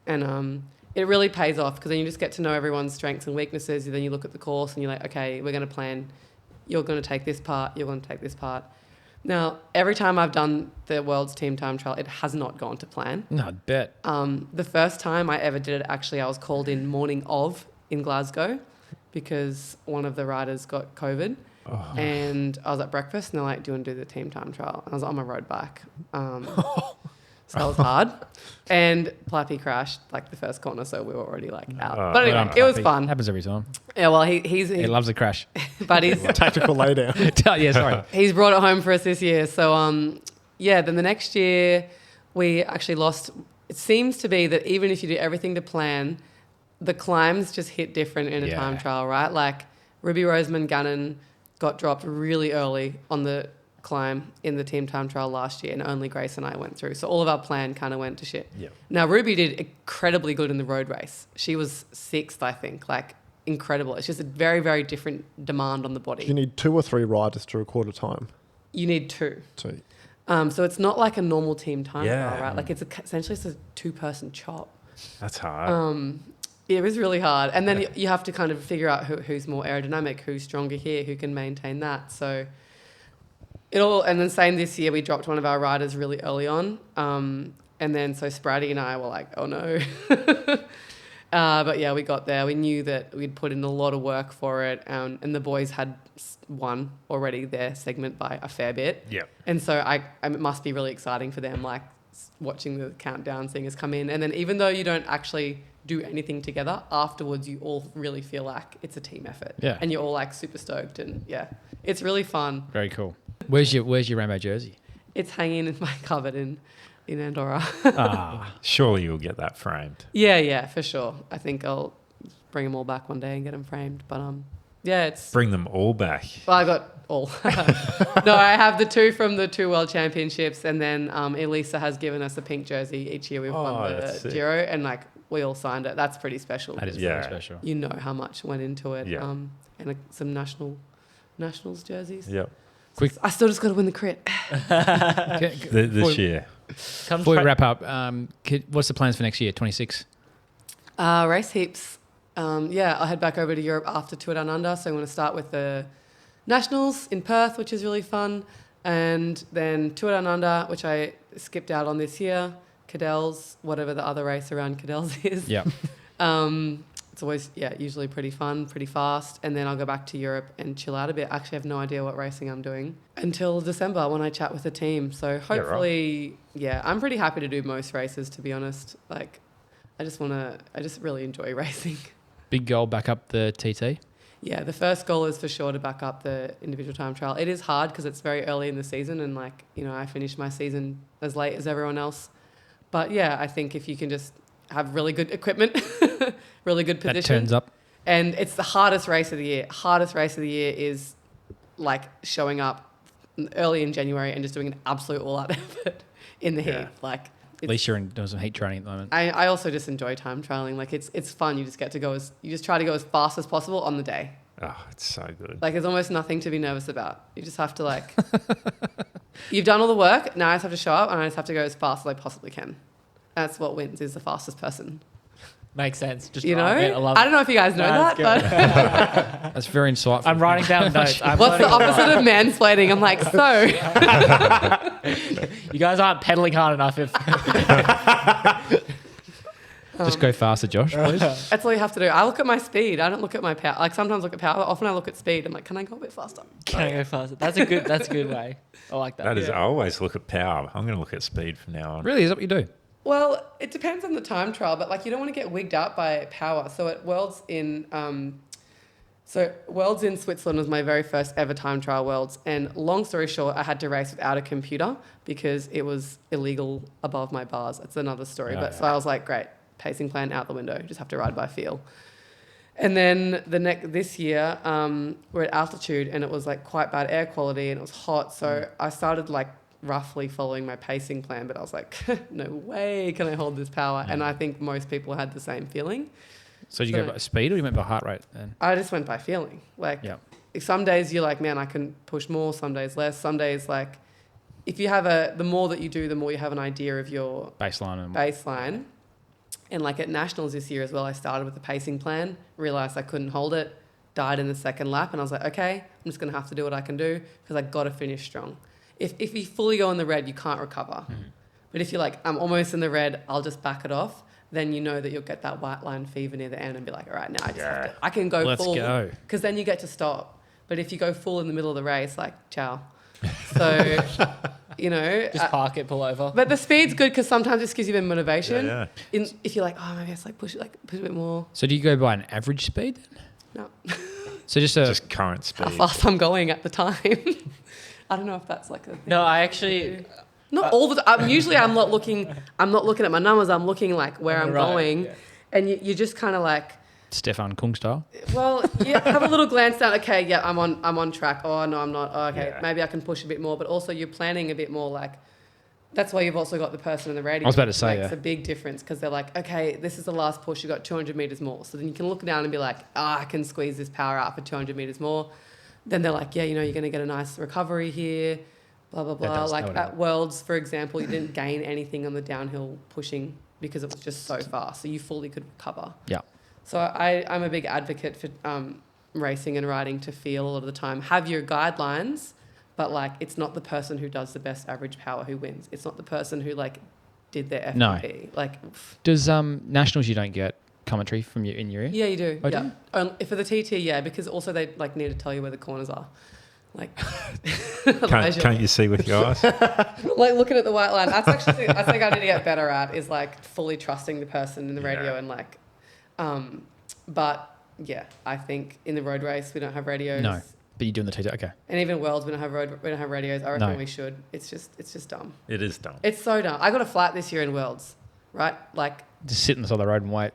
And it really pays off because then you just get to know everyone's strengths and weaknesses. And then you look at the course and you're like, okay, we're going to plan. You're going to take this part. You're going to take this part. Now, every time I've done the World's Team Time Trial, it has not gone to plan. No, I bet. The first time I ever did it, actually, I was called in morning of in Glasgow because one of the riders got COVID. Oh. And I was at breakfast and they're like, do you want to do the team time trial? And I was on my road bike. So that was hard. And Plappy crashed like the first corner, so we were already like out. But anyway, it was fun. Happens every time. Yeah, well, he loves a crash. But he's tactical laydown. Yeah, sorry. He's brought it home for us this year. So then the next year we actually lost. It seems to be that even if you do everything to plan, the climbs just hit different in a time trial, right? Like Ruby Roseman Gannon got dropped really early on the climb in the team time trial last year, and only Grace and I went through. So all of our plan kind of went to shit. Yep. Now Ruby did incredibly good in the road race. She was 6th, I think, like incredible. It's just a very, very different demand on the body. You need 2 or 3 riders to record a time. You need 2. 2. So it's not like a normal team time trial, right? Like it's essentially it's a 2-person chop. That's hard. It was really hard. And then you have to kind of figure out who's more aerodynamic, who's stronger here, who can maintain that. So and then same this year, we dropped one of our riders really early on. And then so Spratty and I were like, oh no. But yeah, we got there. We knew that we'd put in a lot of work for it. And the boys had won already their segment by a fair bit. Yeah. And so it must be really exciting for them, like watching the countdown singers come in. And then even though you don't actually do anything together, afterwards you all really feel like it's a team effort. Yeah. And you're all like super stoked, and yeah, it's really fun. Very cool. Where's your rainbow jersey? It's hanging in my cupboard in Andorra. Surely you'll get that framed. Yeah, for sure. I think I'll bring them all back one day and get them framed. But yeah, it's... Bring them all back. Well, I got all. No, I have the 2 from the 2 World Championships, and then Elisa has given us a pink jersey each year we've won the Giro, and like we all signed it. That's pretty special. That is very special. You know how much went into it. Yeah. And some nationals jerseys. Yep. Quick. I still just got to win the crit. This year. Before we wrap up, what's the plans for next year, 26? Race heaps. I'll head back over to Europe after Tour Down Under. So I'm going to start with the Nationals in Perth, which is really fun. And then Tour Down Under, which I skipped out on this year. Cadell's, whatever the other race around Cadell's is. Yeah. It's always, usually pretty fun, pretty fast. And then I'll go back to Europe and chill out a bit. Actually, I have no idea what racing I'm doing until December when I chat with the team. So hopefully, I'm pretty happy to do most races, to be honest. Like, I just really enjoy racing. Big goal, back up the TT? Yeah, the first goal is for sure to back up the individual time trial. It is hard because it's very early in the season, and I finished my season as late as everyone else. But yeah, I think if you can just have really good equipment, really good position. That turns up. And it's the hardest race of the year. Hardest race of the year is like showing up early in January and just doing an absolute all-out effort in the heat. Like, at least you're doing some heat training at the moment. I also just enjoy time trialing. Like it's fun. You just get to you just try to go as fast as possible on the day. Oh, it's so good. Like there's almost nothing to be nervous about. You just have to you've done all the work. Now I just have to show up and I just have to go as fast as I possibly can. That's what wins, is the fastest person. Makes sense. Just I love don't know if you guys know that, but that's very insightful. I'm writing down notes. What's the opposite of mansplaining? I'm like, so you guys aren't pedaling hard enough. If just go faster, Josh, please. That's all you have to do. I look at my speed. I don't look at my power. Like sometimes look at power. Often I look at speed. I'm like, can I go a bit faster? Can I go faster? That's a good way. I like that. I always look at power. I'm going to look at speed from now on. Really? Is that what you do? Well, it depends on the time trial, but you don't want to get wigged out by power. So at Worlds in So Worlds in Switzerland was my very first ever time trial Worlds. And long story short, I had to race without a computer because it was illegal above my bars. That's another story. So I was like, great, pacing plan out the window. Just have to ride by feel. And then this year, we're at altitude and it was like quite bad air quality and it was hot. So I started like roughly following my pacing plan, but I was like, no way can I hold this power. And I think most people had the same feeling. So did you go by speed or you went by heart rate then? I just went by feeling. Like some days you're like, man, I can push more, some days less. Some days like if you have the more that you do, the more you have an idea of your baseline. And like at Nationals this year as well, I started with the pacing plan, realised I couldn't hold it, died in the second lap. And I was like, okay, I'm just going to have to do what I can do because I got to finish strong. If you fully go in the red, you can't recover. But if you're like, I'm almost in the red, I'll just back it off. Then you know that you'll get that white line fever near the end and be like, all right, now I just have to, I can go full. Let's go. Because then you get to stop. But if you go full in the middle of the race, like, ciao. So, you know. Just park it, pull over. But the speed's good because sometimes it just gives you a bit of motivation. If you're like, oh, maybe I just push a bit more. So do you go by an average speed then? No. So just current speed. How fast I'm going at the time. I don't know if that's like a thing. No, I actually... Not all the time. Usually I'm not looking at my numbers. I'm looking like where I'm going. Yeah. And you just kind of like... Stefan Kung style? Well, you have a little glance down. Okay, yeah, I'm on track. Oh, no, I'm not. Oh, okay, maybe I can push a bit more. But also you're planning a bit more like... That's why you've also got the person in the radio. I was about to say, It's a big difference because they're like, okay, this is the last push. You got 200 meters more. So then you can look down and be like, I can squeeze this power out for 200 meters more. Then they're like, yeah, you know, you're going to get a nice recovery here. Blah, blah, blah. Like at Worlds, for example, you didn't gain anything on the downhill pushing because it was just so fast. So you fully could recover. Yeah. So I'm a big advocate for racing and riding to feel a lot of the time. Have your guidelines, but like it's not the person who does the best average power who wins. It's not the person who like did their FTP. No. Like, does Nationals you don't get commentary from you in your ear? Yeah, you do. Oh, yeah. For the TT, yeah, because also they like need to tell you where the corners are. Like, can't you see with your eyes? Like looking at the white line. That's actually I think I need to get better at is like fully trusting the person in the radio and like, but yeah, I think in the road race we don't have radios. No, but you're doing the TT, okay. And even Worlds we don't have radios. I reckon we should. It's just dumb. It is dumb. It's so dumb. I got a flat this year in Worlds, right? Like just sit on the side of the road and wait.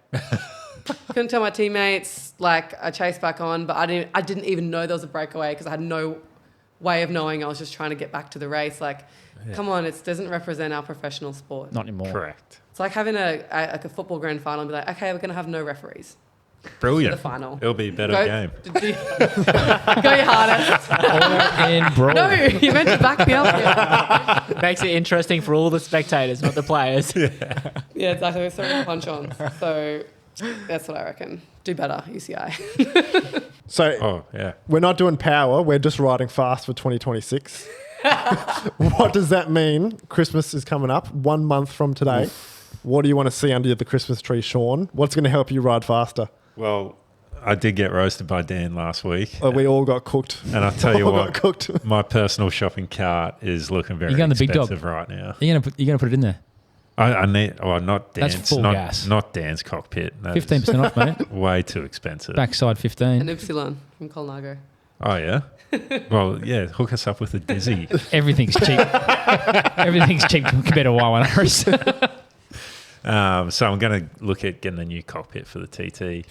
Couldn't tell my teammates. Like I chased back on, but I didn't even know there was a breakaway because I had no way of knowing. I was just trying to get back to the race. Like, come on, it doesn't represent our professional sport. Not anymore. Correct. It's like having a football grand final and be like, okay, we're gonna have no referees. Brilliant. For the final. It'll be a better game. Go your hardest. No, you meant to back me up here. Makes it interesting for all the spectators, not the players. Yeah, exactly. We're throwing punch-ons. So that's what I reckon. Do better, UCI. So we're not doing power. We're just riding fast for 2026. What does that mean? Christmas is coming up 1 month from today. Oof. What do you want to see under the Christmas tree, Sean? What's going to help you ride faster? Well, I did get roasted by Dan last week. We all got cooked. And I'll tell you what, my personal shopping cart is looking very expensive right now. You're gonna put it in there? I need, not Dan's. That's full gas. Not Dan's cockpit. 15% off, mate. Way too expensive. Backside 15. An Ypsilon from Colnago. Oh, yeah? Well, yeah, hook us up with a Dizzy. Everything's cheap. Everything's cheap compared to Y1Rs. So I'm going to look at getting a new cockpit for the TT.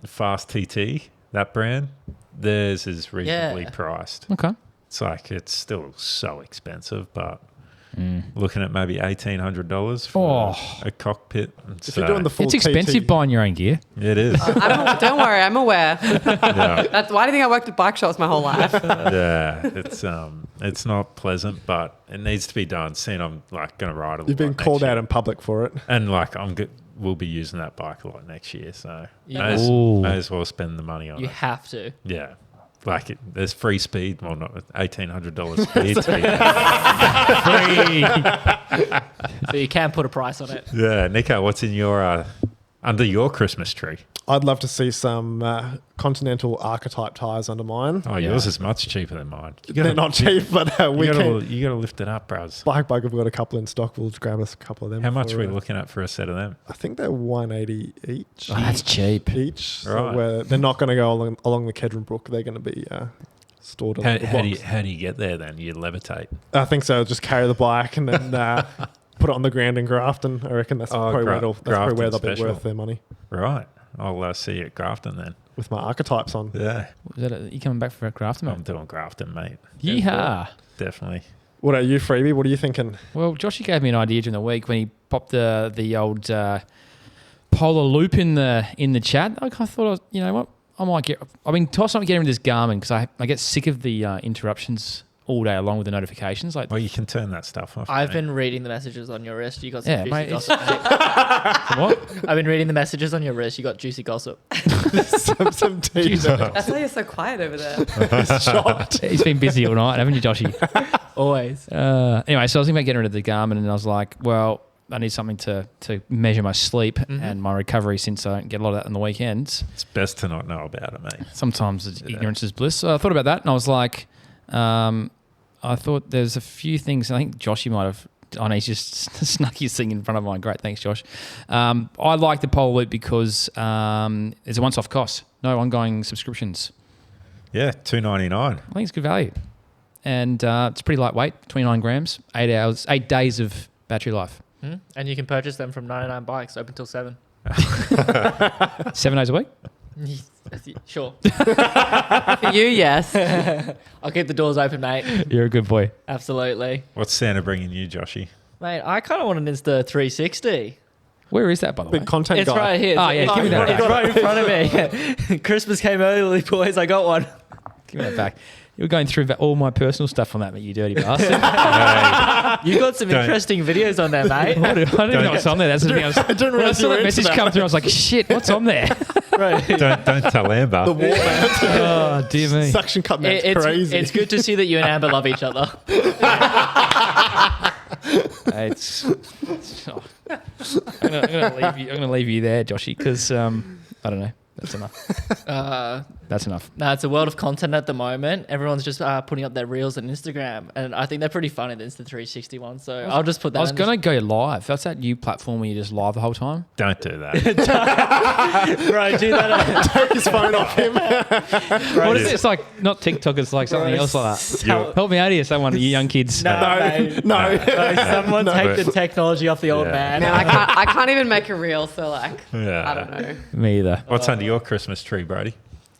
Fast TT, that brand, theirs is reasonably priced. Okay. It's still so expensive, but looking at maybe $1,800 for a cockpit. If you're doing the full it's expensive TT. Buying your own gear. It is. Don't worry, I'm aware. That's why do you think I worked at bike shops my whole life? It's not pleasant, but it needs to be done. Seeing I'm like going to ride a lot. You've been called out in public for it, and like we'll be using that bike a lot next year, so may as well spend the money on it. You have to. Yeah. Like there's free speed, well not $1,800 speed. Free. So you can put a price on it. Yeah, Nico, what's in your under your Christmas tree? I'd love to see some Continental archetype tyres under mine. Oh, yours is much cheaper than mine. They're not cheap, but You gotta lift it up, bros. Bike Bug have got a couple in stock. We'll grab us a couple of them. How much are we for, looking at for a set of them? I think they're 180 each. Oh, that's cheap. Each. So Right. they're not going to go along the Kedron Brook. They're going to be stored on the How do box. you get there then? You levitate. I think so. Just carry the bike and then put it on the ground in Grafton. I reckon that's probably where Grafton they'll be special. worth their money. Right. I'll see you at Grafton then. With my archetypes on. Yeah. You coming back for a Grafton, I'm mate? doing Grafton, mate. Yeehaw. Definitely. What are you, Freebie? What are you thinking? Well, Joshy gave me an idea during the week when he popped the old polar loop in the chat. I kind of thought, you know what, I've been tossing up getting rid of this Garmin because I get sick of the interruptions all day along with the notifications. Like, Well, you can turn that stuff off. I've mate. been reading the messages on your wrist. You got some Yeah, juicy mate, gossip. mate. what? I've been reading the messages on your wrist. You got juicy gossip. some tea. That's why you're so quiet over there. He's been busy all night, haven't you, Joshy? Always. Anyway, so I was thinking about getting rid of the Garmin, and I was like, well, I need something to measure my sleep and my recovery since I don't get a lot of that on the weekends. It's best to not know about it, mate. Sometimes ignorance is bliss. So I thought about that, and I was like, I thought there's a few things. I think Joshy might have. Oh, no, he's just snuck his thing in front of mine. Great, thanks, Josh. I like the Polar Loop because there's a once-off cost, no ongoing subscriptions. Yeah, $2.99. I think it's good value, and it's pretty lightweight, 29 grams, 8 days of battery life. And you can purchase them from 99 Bikes, open till 7. 7 days a week. Sure. For you, yes. I'll keep the doors open, mate. You're a good boy. Absolutely. What's Santa bringing you, Joshy? Mate, I kind of want an Insta 360. Where is that, by the way? Big content It's guy. right here. Oh, yeah, give me that It's back. right in front of me. Christmas came early, boys. I got one. Give me that back. You were going through all my personal stuff on that, you dirty bastard. You got some Don't. interesting videos on there, mate. I didn't know what's on there. That's the thing. I didn't when I saw that message come through, I was like, shit, what's on there? Right. Don't tell Amber. The wall mount. Oh, dear me. Suction cup mount's It's crazy. It's good to see that you and Amber love each other. I'm gonna leave you there, Joshy, because I don't know. That's enough. That's enough. No, it's a world of content at the moment. Everyone's just putting up their reels on Instagram, and I think they're pretty funny. The Insta 360 one, so I'll just put that. I was gonna go live. That's that new platform where you just live the whole time. Don't do that. Bro, do that. Take his phone off him. What is it? It's like not TikTok. It's like something else like that. You're- Help me out here, someone. You young kids. No, mate. No. No, someone take the technology off the old Yeah. man. Man, I can't even make a reel, so like, Yeah. I don't know. Me either. What's under your Christmas tree, Brodie?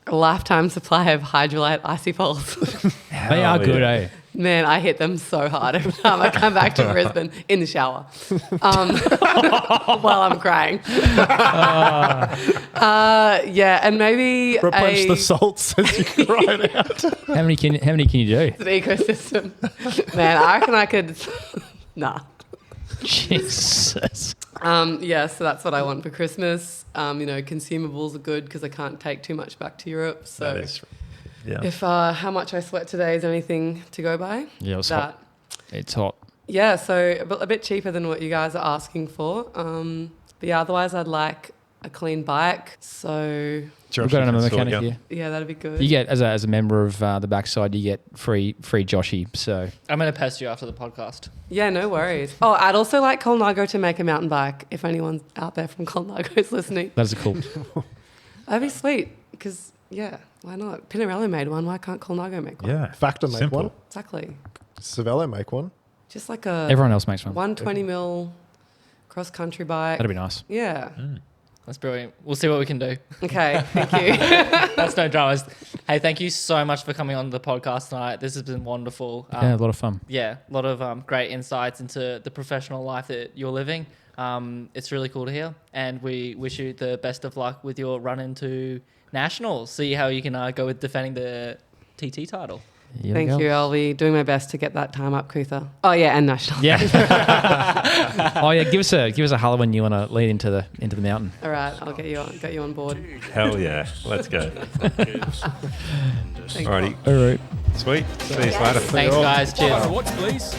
A lifetime supply of Hydrolite icy poles. They are good, eh? Man, I hit them so hard every time I come back to Brisbane in the shower while I'm crying. Yeah, and maybe Replenish the salts as you ride out. How many can you do? an ecosystem. Man, I reckon I could. Nah. Jesus. Yeah, so that's what I want for Christmas. Consumables are good because I can't take too much back to Europe. So That is, yeah. if how much I sweat today is anything to go by, Yeah, it's that. hot. It's hot. Yeah, so a bit cheaper than what you guys are asking for. But yeah, otherwise I'd like a clean bike. So We've got another mechanic again. here. yeah, that'd be good. You get as a member of the Backside, you get free Joshy. So I'm gonna pest you after the podcast. Yeah, no worries. Oh, I'd also like Colnago to make a mountain bike. If anyone's out there from Colnago is listening, that's cool. that'd be sweet. Because yeah, why not? Pinarello made one. Why can't Colnago make one? Yeah. Factor make Simple. one. Exactly. Savello make one. Just like a Everyone else makes one. 120 mil cross country bike. That'd be nice. Yeah. That's brilliant. We'll see what we can do. Okay. Thank you. That's no dramas. Hey, thank you so much for coming on the podcast tonight. This has been wonderful. Yeah, a lot of fun. Yeah, a lot of great insights into the professional life that you're living. It's really cool to hear, and we wish you the best of luck with your run into nationals. See how you can go with defending the TT title. Here we Thank go. you. I'll be doing my best to get that time up, Coot-tha. Oh yeah, and national. Yeah. Oh yeah. Give us a holler when you want to lead into the mountain. All right, I'll get you on board. Hell yeah. Let's go. Thank you. Alrighty. All right. Sweet. See you later. Thanks, guys. Cheers. Watch, please.